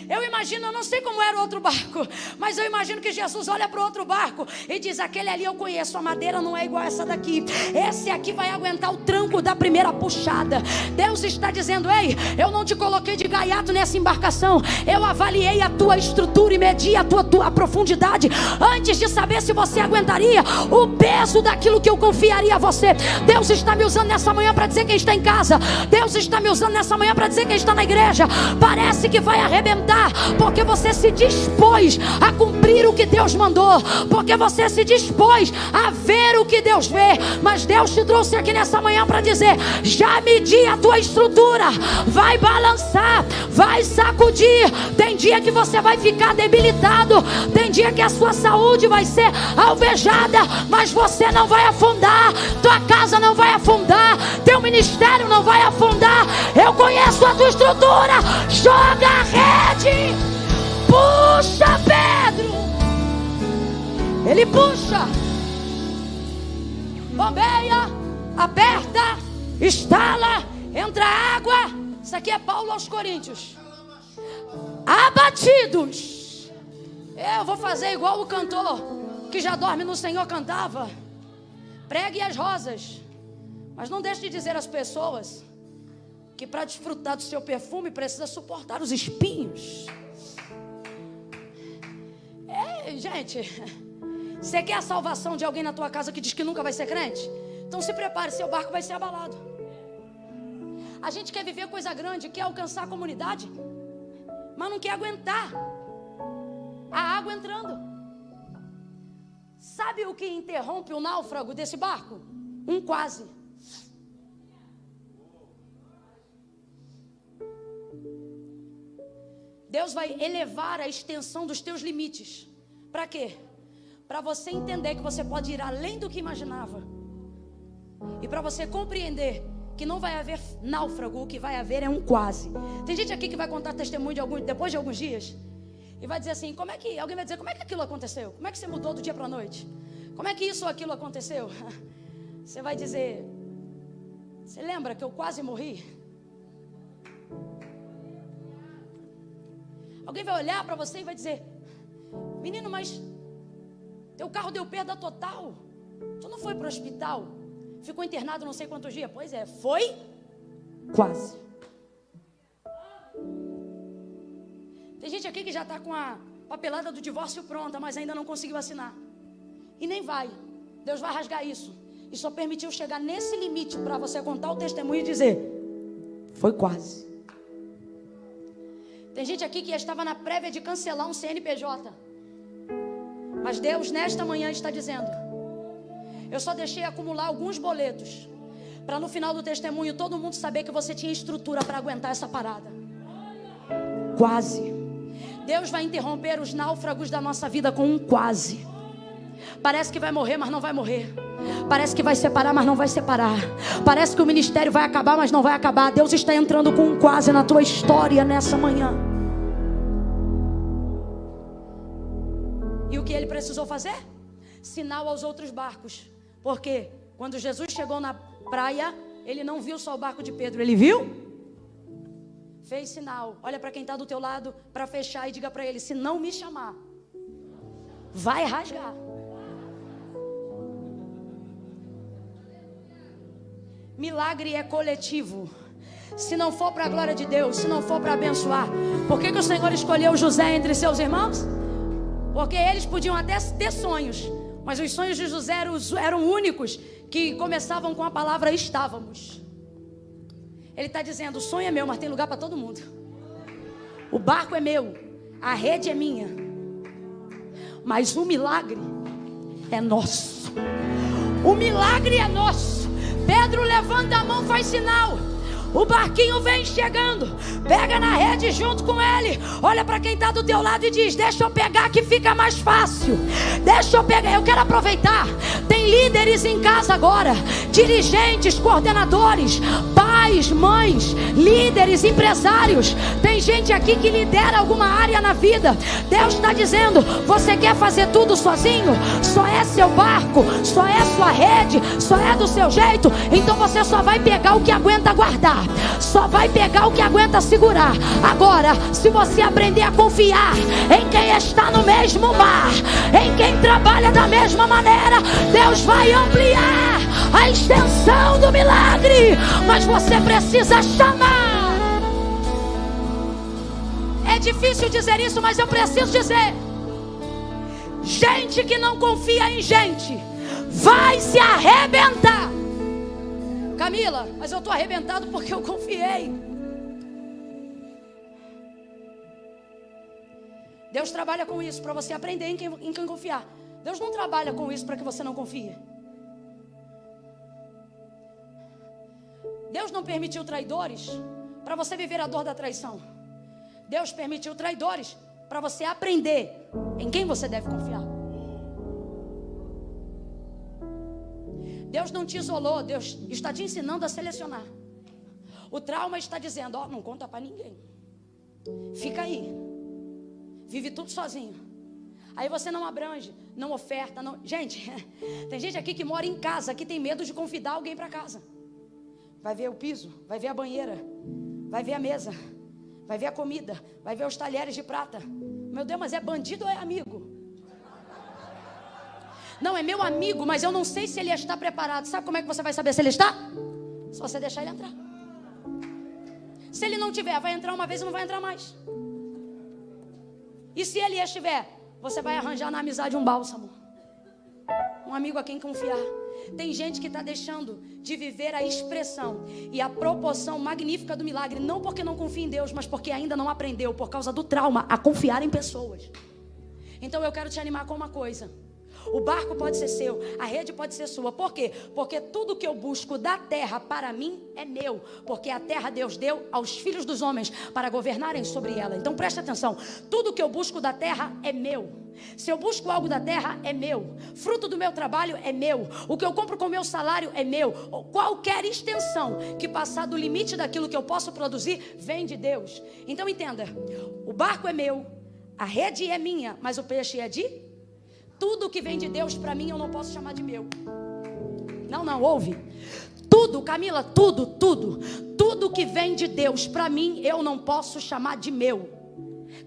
Eu imagino, eu não sei como era o outro barco, mas eu imagino que Jesus olha para o outro barco e diz, aquele ali eu conheço, a madeira não é igual a essa daqui. Esse aqui vai aguentar o tranco da primeira puxada. Deus está dizendo, ei, eu não te coloquei de gaiato nessa embarcação, eu avaliei a tua estrutura e medi a tua profundidade, antes de saber se você aguentaria o peso daquilo que eu confiaria a você. Deus está me usando nessa manhã para dizer quem está em casa. Deus está me usando nessa manhã para dizer quem está na igreja. Parece que vai arrebentar, porque você se dispôs a cumprir o que Deus mandou, porque você se dispôs a ver o que Deus vê. Mas Deus te trouxe aqui nessa manhã para dizer, já medi a tua estrutura, vai balançar, vai sacudir. Tem dia que você vai ficar debilitado, tem dia que a sua saúde vai ser alvejada, mas você não vai afundar, tua casa não vai afundar, teu ministério não vai afundar. Eu conheço a tua estrutura. Joga a rede, puxa, Pedro. Ele puxa, bombeia, aperta, estala, entra água. Isso aqui é Paulo aos Coríntios. Abatidos. Eu vou fazer igual o cantor que já dorme no Senhor cantava. Pregue as rosas, mas não deixe de dizer às pessoas que para desfrutar do seu perfume precisa suportar os espinhos. Gente, você quer a salvação de alguém na tua casa que diz que nunca vai ser crente? Então se prepare, seu barco vai ser abalado. A gente quer viver coisa grande, quer alcançar a comunidade, mas não quer aguentar a água entrando. Sabe o que interrompe o náufrago desse barco? Um quase. Deus vai elevar a extensão dos teus limites. Para quê? para você entender que você pode ir além do que imaginava. E para você compreender que não vai haver náufrago, o que vai haver é um quase. Tem gente aqui que vai contar testemunho depois de alguns dias e vai dizer assim, alguém vai dizer, como é que aquilo aconteceu? Como é que você mudou do dia para a noite? Como é que isso ou aquilo aconteceu? Você vai dizer, você lembra que eu quase morri? Alguém vai olhar para você e vai dizer, menino, mas teu carro deu perda total. Tu não foi para o hospital? Ficou internado não sei quantos dias? Pois é, foi quase. Tem gente aqui que já está com a papelada do divórcio pronta, mas ainda não conseguiu assinar. E nem vai. Deus vai rasgar isso. E só permitiu chegar nesse limite para você contar o testemunho e dizer, foi quase. Tem gente aqui que estava na prévia de cancelar um CNPJ. Mas Deus nesta manhã está dizendo, eu só deixei acumular alguns boletos para no final do testemunho todo mundo saber que você tinha estrutura para aguentar essa parada. Quase. Deus vai interromper os náufragos da nossa vida com um quase. Parece que vai morrer, mas não vai morrer. Parece que vai separar, mas não vai separar. Parece que o ministério vai acabar, mas não vai acabar. Deus está entrando com um quase na tua história nessa manhã. E o que ele precisou fazer? Sinal aos outros barcos. Porque quando Jesus chegou na praia, ele não viu só o barco de Pedro, ele viu? Fez sinal. Olha para quem está do teu lado para fechar e diga para ele, se não me chamar, vai rasgar. Milagre é coletivo. Se não for para a glória de Deus, se não for para abençoar, por que o Senhor escolheu José entre seus irmãos? Porque eles podiam até ter sonhos, mas os sonhos de José eram únicos, que começavam com a palavra estávamos. Ele está dizendo, o sonho é meu, mas tem lugar para todo mundo. O barco é meu, a rede é minha, mas o milagre é nosso. O milagre é nosso. Pedro levanta a mão, faz sinal. O barquinho vem chegando, pega na rede junto com ele. Olha para quem está do teu lado e diz, deixa eu pegar que fica mais fácil. Deixa eu pegar, eu quero aproveitar. Tem líderes em casa agora, dirigentes, coordenadores, pais, mães, líderes, empresários. Tem gente aqui que lidera alguma área na vida. Deus está dizendo, você quer fazer tudo sozinho? Só é seu barco, só é sua rede, só é do seu jeito. Então você só vai pegar o que aguenta guardar, só vai pegar o que aguenta segurar. Agora, se você aprender a confiar em quem está no mesmo mar, em quem trabalha da mesma maneira, Deus vai ampliar a extensão do milagre. Mas você precisa chamar. É difícil dizer isso, mas eu preciso dizer. Gente que não confia em gente vai se arrebentar. Camila, mas eu estou arrebentado porque eu confiei. Deus trabalha com isso para você aprender em quem confiar. Deus não trabalha com isso para que você não confie. Deus não permitiu traidores para você viver a dor da traição. Deus permitiu traidores para você aprender em quem você deve confiar. Deus não te isolou, Deus está te ensinando a selecionar. O trauma está dizendo, ó, não conta para ninguém. Fica aí. Vive tudo sozinho. Aí você não abrange, não oferta, não... Gente, tem gente aqui que mora em casa, que tem medo de convidar alguém para casa. Vai ver o piso, vai ver a banheira, vai ver a mesa, vai ver a comida, vai ver os talheres de prata. Meu Deus, mas é bandido ou é amigo? Não, é meu amigo, mas eu não sei se ele está preparado. Sabe como é que você vai saber se ele está? Só você deixar ele entrar. Se ele não tiver, vai entrar uma vez e não vai entrar mais. E se ele estiver, você vai arranjar na amizade um bálsamo, um amigo a quem confiar. Tem gente que está deixando de viver a expressão e a proporção magnífica do milagre, não porque não confia em Deus, mas porque ainda não aprendeu, por causa do trauma, a confiar em pessoas. Então eu quero te animar com uma coisa. O barco pode ser seu, a rede pode ser sua. Por quê? Porque tudo que eu busco da terra para mim é meu. Porque a terra Deus deu aos filhos dos homens para governarem sobre ela. Então presta atenção, tudo que eu busco da terra é meu. Se eu busco algo da terra, é meu. Fruto do meu trabalho é meu. O que eu compro com o meu salário é meu. Qualquer extensão que passar do limite daquilo que eu posso produzir, vem de Deus. Então entenda, o barco é meu, a rede é minha, mas o peixe é de? Tudo que vem de Deus para mim eu não posso chamar de meu. Não, ouve. Tudo, Camila, tudo que vem de Deus para mim eu não posso chamar de meu.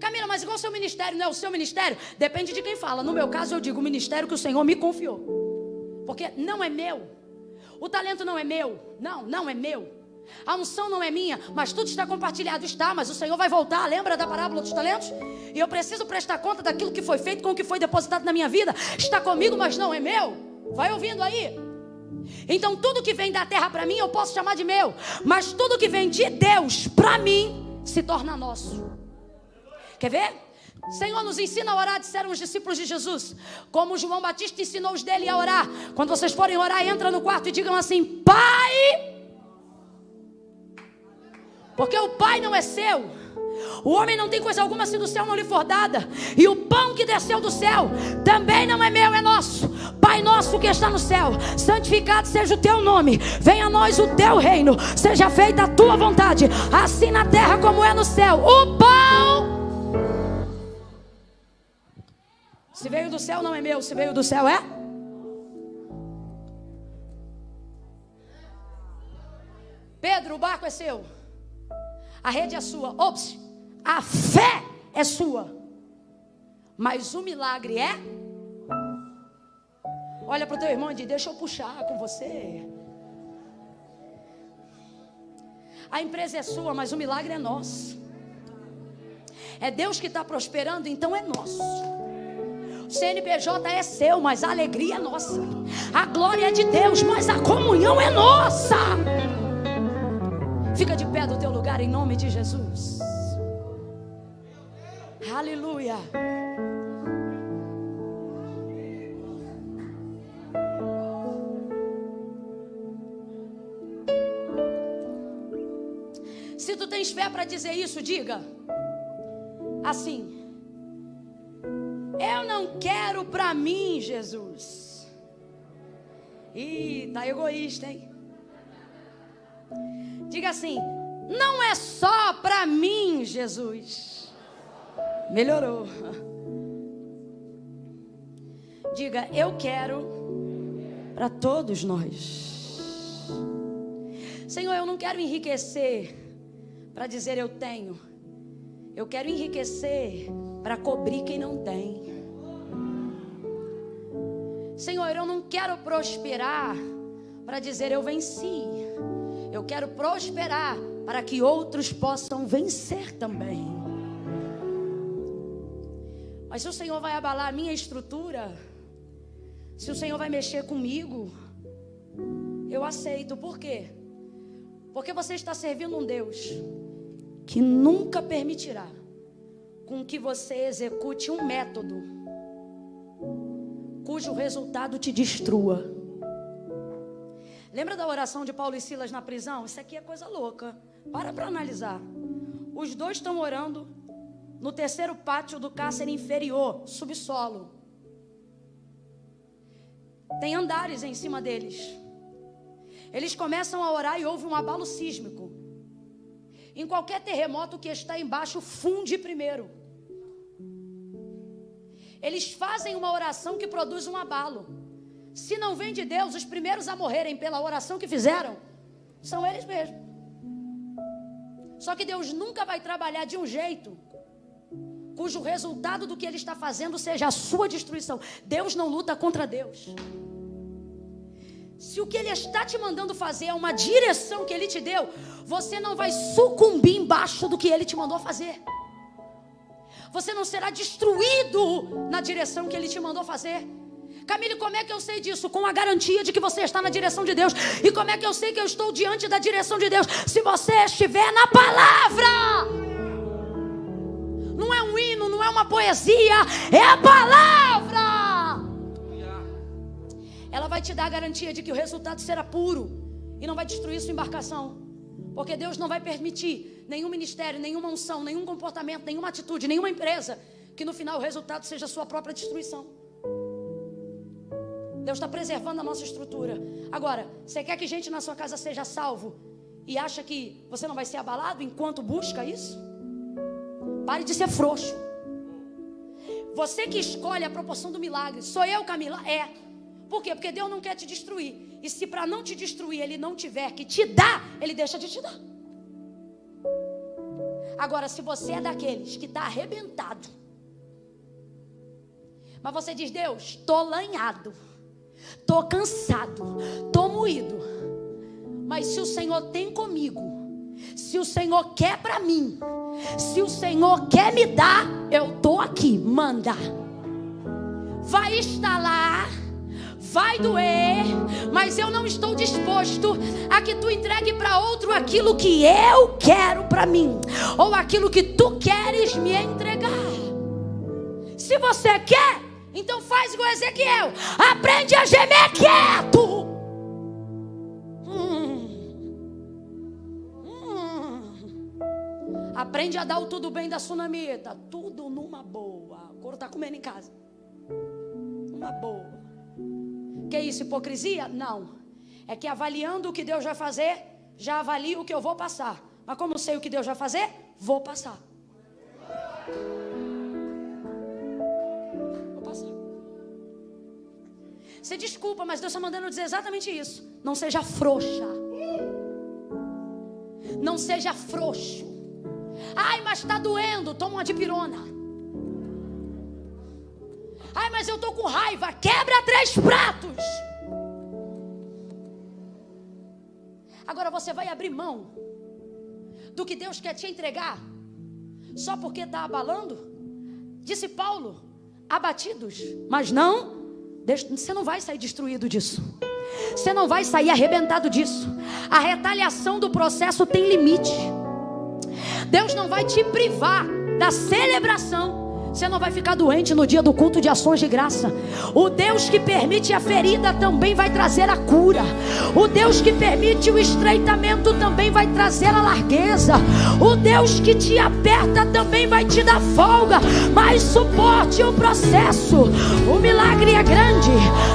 Camila, mas igual o seu ministério, não é o seu ministério? Depende de quem fala. No meu caso eu digo o ministério que o Senhor me confiou. Porque não é meu. O talento não é meu. Não é meu. A unção não é minha, mas tudo está compartilhado. Está, mas o Senhor vai voltar. Lembra da parábola dos talentos? E eu preciso prestar conta daquilo que foi feito com o que foi depositado na minha vida. Está comigo, mas não é meu. Vai ouvindo aí. Então tudo que vem da terra para mim eu posso chamar de meu. Mas tudo que vem de Deus para mim se torna nosso. Quer ver? Senhor, nos ensina a orar, disseram os discípulos de Jesus. Como João Batista ensinou os dele a orar. Quando vocês forem orar, entra no quarto e digam assim: Pai. Porque o Pai não é seu. O homem não tem coisa alguma se do céu não lhe for dada. E o pão que desceu do céu também não é meu, é nosso. Pai nosso que está no céu, santificado seja o teu nome. Venha a nós o teu reino. Seja feita a tua vontade, assim na terra como é no céu. O pão, se veio do céu não é meu, se veio do céu é? Pedro, o barco é seu. A rede é sua. Ops, a fé é sua. Mas o milagre é? Olha para o teu irmão e diz: deixa eu puxar com você. A empresa é sua, mas o milagre é nosso. É Deus que está prosperando, então é nosso. O CNPJ é seu, mas a alegria é nossa. A glória é de Deus, mas a comunhão é nossa. Fica de pé do teu lugar em nome de Jesus. Aleluia. Se tu tens fé para dizer isso, diga assim: eu não quero para mim, Jesus. Ih, tá egoísta, hein? Diga assim: não é só para mim, Jesus. Melhorou. Diga: eu quero para todos nós. Senhor, eu não quero enriquecer para dizer eu tenho. Eu quero enriquecer para cobrir quem não tem. Senhor, eu não quero prosperar para dizer eu venci. Eu quero prosperar para que outros possam vencer também. Mas se o Senhor vai abalar a minha estrutura, se o Senhor vai mexer comigo, eu aceito. Por quê? Porque você está servindo um Deus que nunca permitirá com que você execute um método cujo resultado te destrua. Lembra da oração de Paulo e Silas na prisão? Isso aqui é coisa louca. Para analisar. Os dois estão orando no terceiro pátio do cárcere inferior, subsolo. Tem andares em cima deles. Eles começam a orar e houve um abalo sísmico. Em qualquer terremoto, o que está embaixo funde primeiro. Eles fazem uma oração que produz um abalo. Se não vem de Deus, os primeiros a morrerem pela oração que fizeram são eles mesmos. Só que Deus nunca vai trabalhar de um jeito cujo resultado do que Ele está fazendo seja a sua destruição. Deus não luta contra Deus. Se o que Ele está te mandando fazer é uma direção que Ele te deu, você não vai sucumbir embaixo do que Ele te mandou fazer. Você não será destruído na direção que Ele te mandou fazer. Camille, como é que eu sei disso? Com a garantia de que você está na direção de Deus. E como é que eu sei que eu estou diante da direção de Deus? Se você estiver na palavra. Não é um hino, não é uma poesia, é a palavra. ela vai te dar a garantia de que o resultado será puro e não vai destruir sua embarcação. Porque Deus não vai permitir nenhum ministério, nenhuma unção, nenhum comportamento, nenhuma atitude, nenhuma empresa, que no final o resultado seja a sua própria destruição. Deus está preservando a nossa estrutura. Agora, você quer que gente na sua casa seja salvo e acha que você não vai ser abalado enquanto busca isso? Pare de ser frouxo. Você que escolhe a proporção do milagre. Sou eu, Camila? É. Por quê? Porque Deus não quer te destruir. E se para não te destruir Ele não tiver que te dar, Ele deixa de te dar. Agora, se você é daqueles que está arrebentado, mas você diz: Deus, estou lanhado, estou cansado, estou moído, mas se o Senhor tem comigo, se o Senhor quer para mim, se o Senhor quer me dar, eu estou aqui, manda. Vai estalar, vai doer, mas eu não estou disposto a que tu entregue para outro aquilo que eu quero para mim, ou aquilo que tu queres me entregar. Se você quer, então faz igual Ezequiel, aprende a gemer quieto. Aprende a dar o tudo bem da sunamita, tudo numa boa. O couro está comendo em casa, numa boa. Que isso, hipocrisia? Não. É que avaliando o que Deus vai fazer, já avalio o que eu vou passar. Mas como eu sei o que Deus vai fazer, vou passar. Vou passar. Você desculpa, mas Deus está mandando dizer exatamente isso. Não seja frouxa. Não seja frouxo. Ai, mas está doendo, toma uma dipirona. Ai, mas eu estou com raiva, quebra 3 pratos. Agora você vai abrir mão do que Deus quer te entregar só porque está abalando? Disse Paulo: abatidos, mas não, você não vai sair destruído disso. Você não vai sair arrebentado disso. A retaliação do processo tem limite. Deus não vai te privar da celebração. Você não vai ficar doente no dia do culto de ações de graça. O Deus que permite a ferida também vai trazer a cura. O Deus que permite o estreitamento também vai trazer a largueza. O Deus que te aperta também vai te dar folga. Mas suporte o processo. O milagre é grande,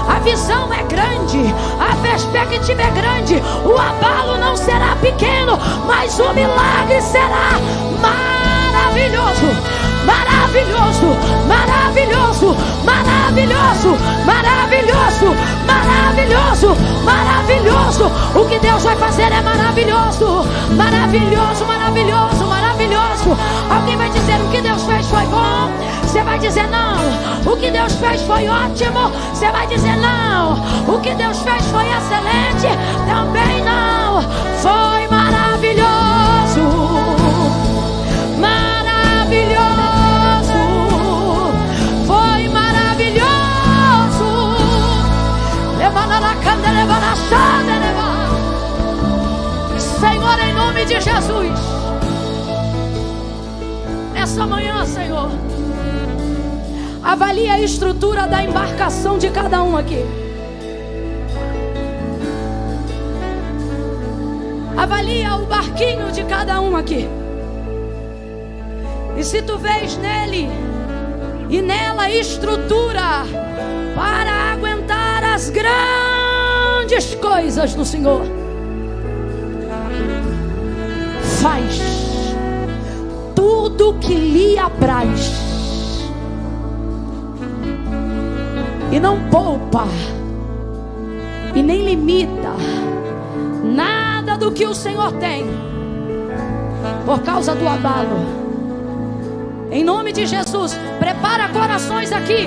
a visão é grande, a perspectiva é grande. O abalo não será pequeno, mas o milagre será maravilhoso. Maravilhoso, maravilhoso, maravilhoso, maravilhoso, maravilhoso, maravilhoso. O que Deus vai fazer é maravilhoso, maravilhoso, maravilhoso, maravilhoso. Alguém vai dizer: o que Deus fez foi bom. Você vai dizer: não. O que Deus fez foi ótimo. Você vai dizer: não. O que Deus fez foi excelente. Também não. Foi maravilhoso. Maravilhoso. Foi maravilhoso. Senhor, em nome de Jesus, nessa manhã, Senhor, avalie a estrutura da embarcação de cada um aqui. Avalia o barquinho de cada um aqui. E se tu vês nele e nela estrutura para aguentar as grandes coisas do Senhor, faz tudo que lhe apraz e não poupa e nem limita nada do que o Senhor tem por causa do abalo. Em nome de Jesus, prepara corações aqui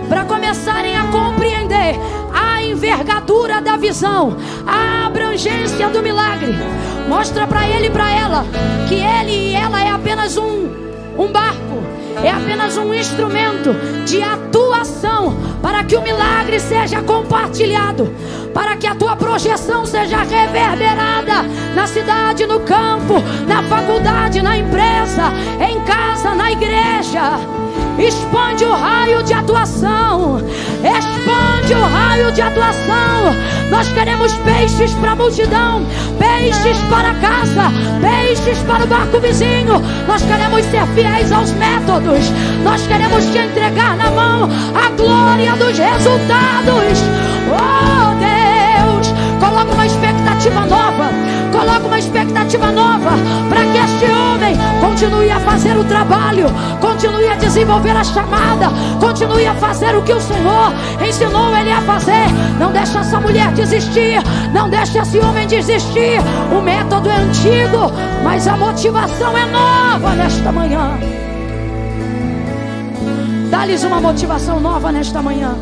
para começarem a compreender a envergadura da visão, a abrangência do milagre. Mostra para ele e para ela que ele e ela é apenas um barco, é apenas um instrumento de atuação para que o milagre seja compartilhado, para que a tua projeção seja reverberada na cidade, no campo, na faculdade, na empresa, em casa, na igreja. Expande o raio de atuação, expande o raio de atuação. Nós queremos peixes para a multidão, peixes para a casa, peixes para o barco vizinho. Nós queremos ser fiéis aos métodos. Nós queremos te entregar na mão a glória dos resultados. Oh Deus, coloca uma expectativa nova. Coloca uma expectativa nova para que este homem continue a fazer o trabalho, continue a desenvolver a chamada, continue a fazer o que o Senhor ensinou ele a fazer. Não deixe essa mulher desistir, não deixe esse homem desistir. O método é antigo, mas a motivação é nova nesta manhã. Dá-lhes uma motivação nova nesta manhã.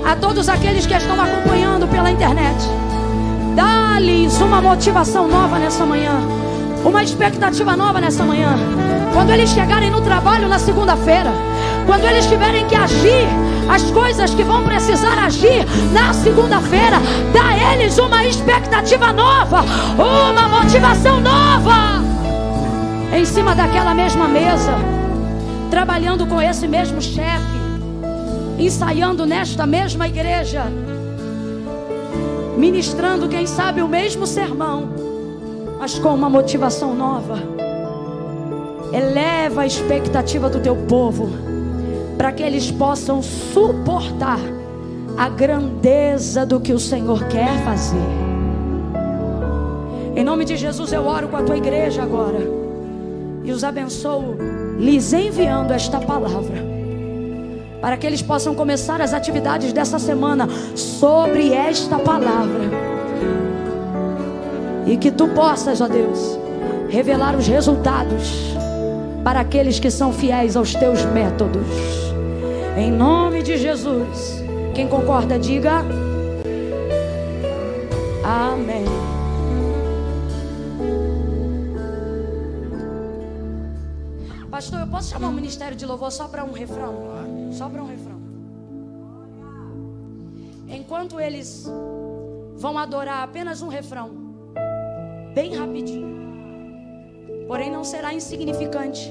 A todos aqueles que estão acompanhando pela internet, dá-lhes uma motivação nova nessa manhã, uma expectativa nova nessa manhã. Quando eles chegarem no trabalho na segunda-feira, quando eles tiverem que agir as coisas que vão precisar agir na segunda-feira, dá a eles uma expectativa nova, uma motivação nova. Em cima daquela mesma mesa, trabalhando com esse mesmo chefe, ensaiando nesta mesma igreja, ministrando, quem sabe, o mesmo sermão, mas com uma motivação nova. Eleva a expectativa do teu povo, para que eles possam suportar a grandeza do que o Senhor quer fazer. Em nome de Jesus eu oro com a tua igreja agora e os abençoo, lhes enviando esta palavra, para que eles possam começar as atividades dessa semana sobre esta palavra. E que tu possas, ó Deus, revelar os resultados para aqueles que são fiéis aos teus métodos. Em nome de Jesus. Quem concorda, diga amém. Pastor, eu posso chamar o ministério de louvor só para um refrão? Só para um refrão. Enquanto eles vão adorar apenas um refrão, bem rapidinho, porém não será insignificante.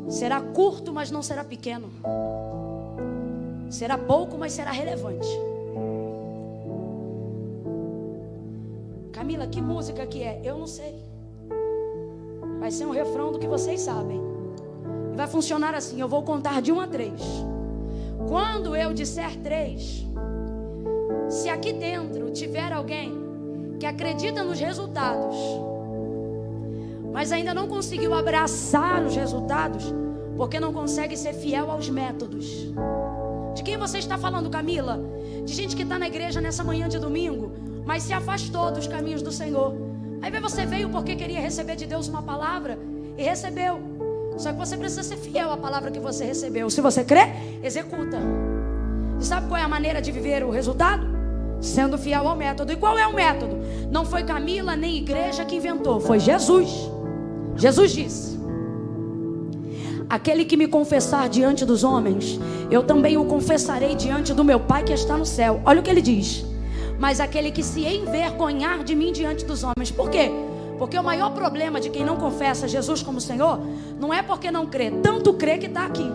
Será curto, mas não será pequeno. Será pouco, mas será relevante. Camila, que música que é? Eu não sei. Vai ser um refrão do que vocês sabem. E vai funcionar assim, eu vou contar de 1 a 3. Quando eu disser 3, se aqui dentro tiver alguém que acredita nos resultados, mas ainda não conseguiu abraçar os resultados, porque não consegue ser fiel aos métodos. De quem você está falando, Camila? De gente que está na igreja nessa manhã de domingo, mas se afastou dos caminhos do Senhor. Aí você veio porque queria receber de Deus uma palavra e recebeu. Só que você precisa ser fiel à palavra que você recebeu. Se você crê, executa. E sabe qual é a maneira de viver o resultado? Sendo fiel ao método. E qual é o método? Não foi Camila nem igreja que inventou, foi Jesus. Jesus disse: aquele que me confessar diante dos homens, eu também o confessarei diante do meu Pai que está no céu. Olha o que ele diz: mas aquele que se envergonhar de mim diante dos homens. Por quê? Porque o maior problema de quem não confessa Jesus como Senhor não é porque não crê, tanto crê que está aqui.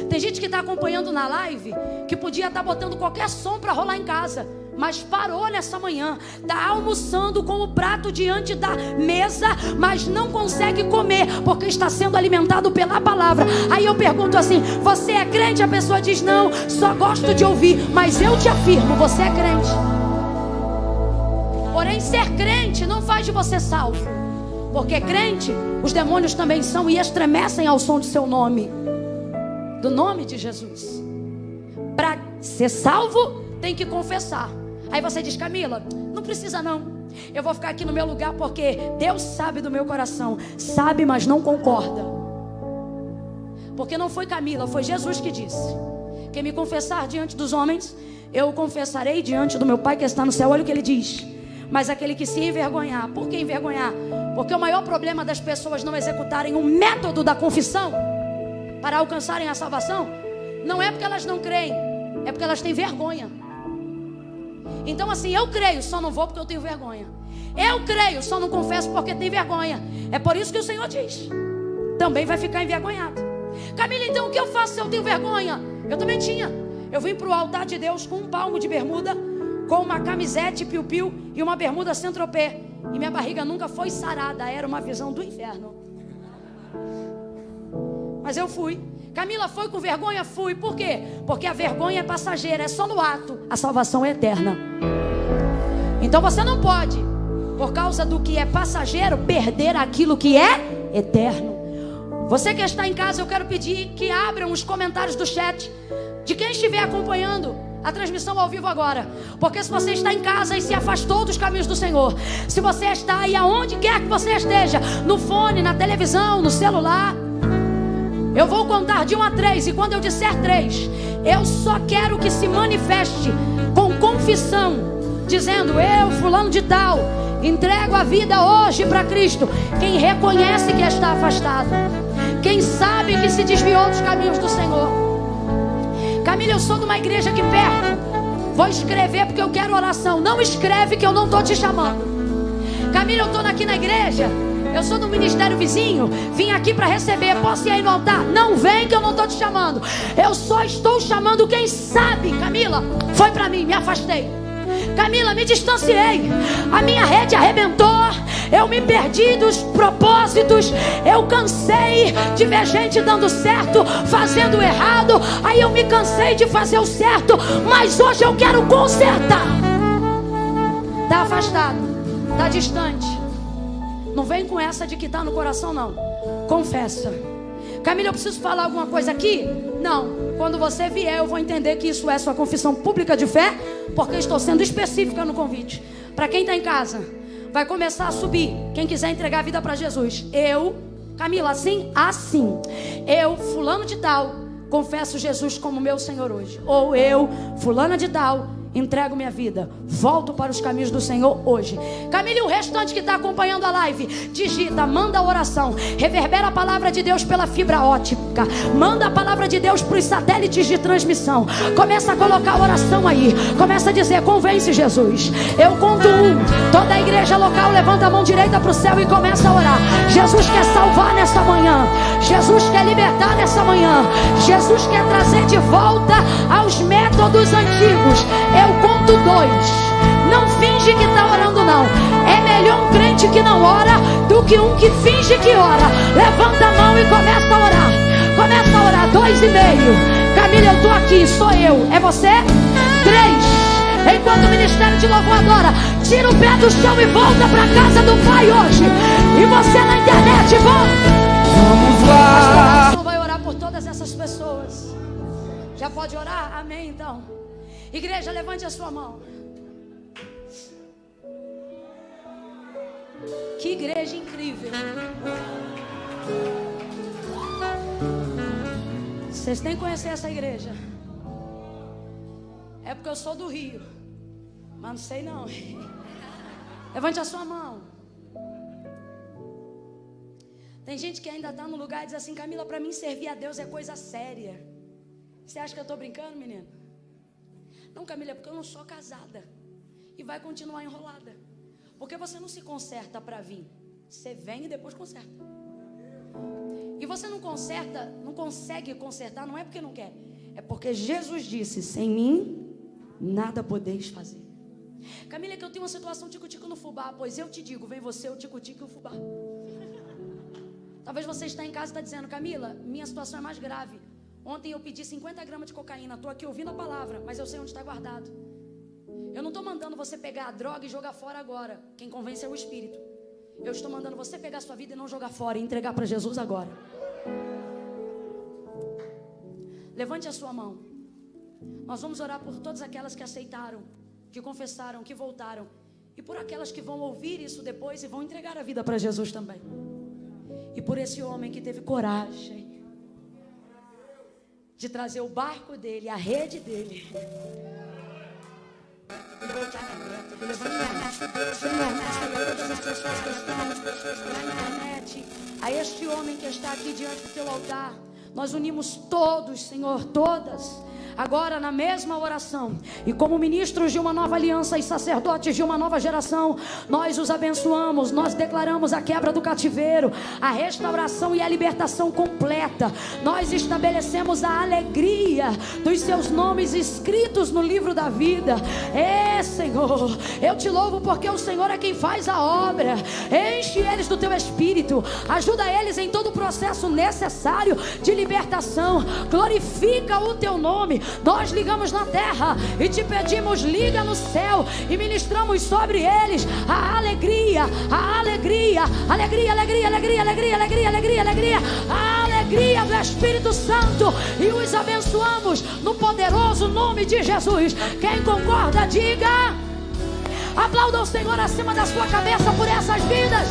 Tem gente que está acompanhando na live, que podia estar botando qualquer som para rolar em casa, mas parou nessa manhã, está almoçando com o prato diante da mesa, mas não consegue comer, porque está sendo alimentado pela palavra. Aí eu pergunto assim: você é crente? A pessoa diz: não, só gosto de ouvir. Mas eu te afirmo, você é crente. Porém, ser crente não faz de você salvo, porque crente, os demônios também são e estremecem ao som de seu nome, do nome de Jesus. Para ser salvo, tem que confessar. Aí você diz: Camila, não precisa não, eu vou ficar aqui no meu lugar porque Deus sabe do meu coração. Sabe, mas não concorda. Porque não foi Camila, foi Jesus que disse: quem me confessar diante dos homens, eu o confessarei diante do meu Pai que está no céu. Olha o que ele diz: mas aquele que se envergonhar. Por que envergonhar? Porque o maior problema das pessoas não executarem o método da confissão para alcançarem a salvação, não é porque elas não creem, é porque elas têm vergonha. Então assim, eu creio, só não vou porque eu tenho vergonha. Eu creio, só não confesso porque tenho vergonha. É por isso que o Senhor diz: também vai ficar envergonhado. Camila, então o que eu faço se eu tenho vergonha? Eu também tinha. Eu vim para o altar de Deus com um palmo de bermuda, com uma camisete piu-piu e uma bermuda Saint-Tropez. E minha barriga nunca foi sarada, era uma visão do inferno. Mas eu fui. Camila, foi com vergonha? Fui. Por quê? Porque a vergonha é passageira, é só no ato. A salvação é eterna. Então você não pode, por causa do que é passageiro, perder aquilo que é eterno. Você que está em casa, eu quero pedir que abram os comentários do chat de quem estiver acompanhando a transmissão ao vivo agora. Porque se você está em casa e se afastou dos caminhos do Senhor, se você está aí aonde quer que você esteja, no fone, na televisão, no celular, eu vou contar de 1 a 3. E quando eu disser 3, eu só quero que se manifeste com confissão, dizendo: eu, fulano de tal, entrego a vida hoje para Cristo. Quem reconhece que está afastado, quem sabe que se desviou dos caminhos do Senhor. Camila, eu sou de uma igreja aqui perto. Vou escrever porque eu quero oração. Não escreve que eu não estou te chamando. Camila, eu estou aqui na igreja, eu sou do ministério vizinho, vim aqui para receber. Posso ir aí no altar? Não vem que eu não estou te chamando. Eu só estou chamando quem sabe. Camila, foi para mim, me afastei. Camila, me distanciei. A minha rede arrebentou. Eu me perdi dos propósitos. Eu cansei de ver gente dando certo, fazendo errado. Aí eu me cansei de fazer o certo. Mas hoje eu quero consertar. Está afastado, está distante. Não vem com essa de que está no coração, não. Confessa. Camila, eu preciso falar alguma coisa aqui? Não. Quando você vier, eu vou entender que isso é sua confissão pública de fé, porque estou sendo específica no convite. Para quem está em casa, vai começar a subir. Quem quiser entregar a vida para Jesus. Eu, Camila, assim. Eu, fulano de tal, confesso Jesus como meu Senhor hoje. Ou eu, fulana de tal, entrego minha vida, volto para os caminhos do Senhor hoje. Camila, e o restante que está acompanhando a live, digita, manda a oração, reverbera a palavra de Deus pela fibra ótica, manda a palavra de Deus para os satélites de transmissão. Começa a colocar a oração aí, começa a dizer: convence Jesus. Eu conto 1, toda a igreja local levanta a mão direita para o céu e começa a orar. Jesus quer salvar nessa manhã, Jesus quer libertar nessa manhã, Jesus quer trazer de volta aos métodos antigos. Eu conto 2. Não finge que está orando, não. É melhor um crente que não ora do que um que finge que ora. Levanta a mão e começa a orar. Começa a orar. 2,5. Camila, eu estou aqui, sou eu. É você? 3. Enquanto o ministério de louvor adora, tira o pé do chão e volta para a casa do Pai hoje. E você na internet, volta. Vamos lá. A oração vai orar por todas essas pessoas. Já pode orar? Amém, então. Igreja, levante a sua mão. Que igreja incrível. Vocês têm que conhecer essa igreja. É porque eu sou do Rio, mas não sei não. Levante a sua mão. Tem gente que ainda está no lugar e diz assim: Camila, para mim servir a Deus é coisa séria. Você acha que eu estou brincando, menino? Não, Camila, é porque eu não sou casada. E vai continuar enrolada. Porque você não se conserta para vir. Você vem e depois conserta. E você não conserta, não consegue consertar, não é porque não quer. É porque Jesus disse: sem mim, nada podeis fazer. Camila, é que eu tenho uma situação tico-tico no fubá. Pois eu te digo, vem você, o tico-tico e o fubá. Talvez você está em casa e está dizendo: Camila, minha situação é mais grave. Ontem eu pedi 50 gramas de cocaína. Estou aqui ouvindo a palavra, mas eu sei onde está guardado. Eu não estou mandando você pegar a droga e jogar fora agora. Quem convence é o Espírito. Eu estou mandando você pegar a sua vida e não jogar fora, e entregar para Jesus agora. Levante a sua mão. Nós vamos orar por todas aquelas que aceitaram, que confessaram, que voltaram. E por aquelas que vão ouvir isso depois e vão entregar a vida para Jesus também. E por esse homem que teve coragem de trazer o barco dele, a rede dele. A este homem que está aqui diante do teu altar, nós unimos todos, Senhor, todas agora na mesma oração, e como ministros de uma nova aliança e sacerdotes de uma nova geração, nós os abençoamos, nós declaramos a quebra do cativeiro, a restauração e a libertação completa. Nós estabelecemos a alegria dos seus nomes escritos no livro da vida. Senhor, eu te louvo porque o Senhor é quem faz a obra. Enche eles do teu espírito, ajuda eles em todo o processo necessário de libertação. Glorifica o teu nome. Nós ligamos na terra e te pedimos, liga no céu, e ministramos sobre eles a alegria, a alegria, alegria, alegria, alegria, alegria, alegria, alegria, alegria, a alegria do Espírito Santo, e os abençoamos no poderoso nome de Jesus. Quem concorda, diga. Aplauda o Senhor acima da sua cabeça por essas vidas.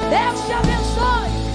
Deus te abençoe.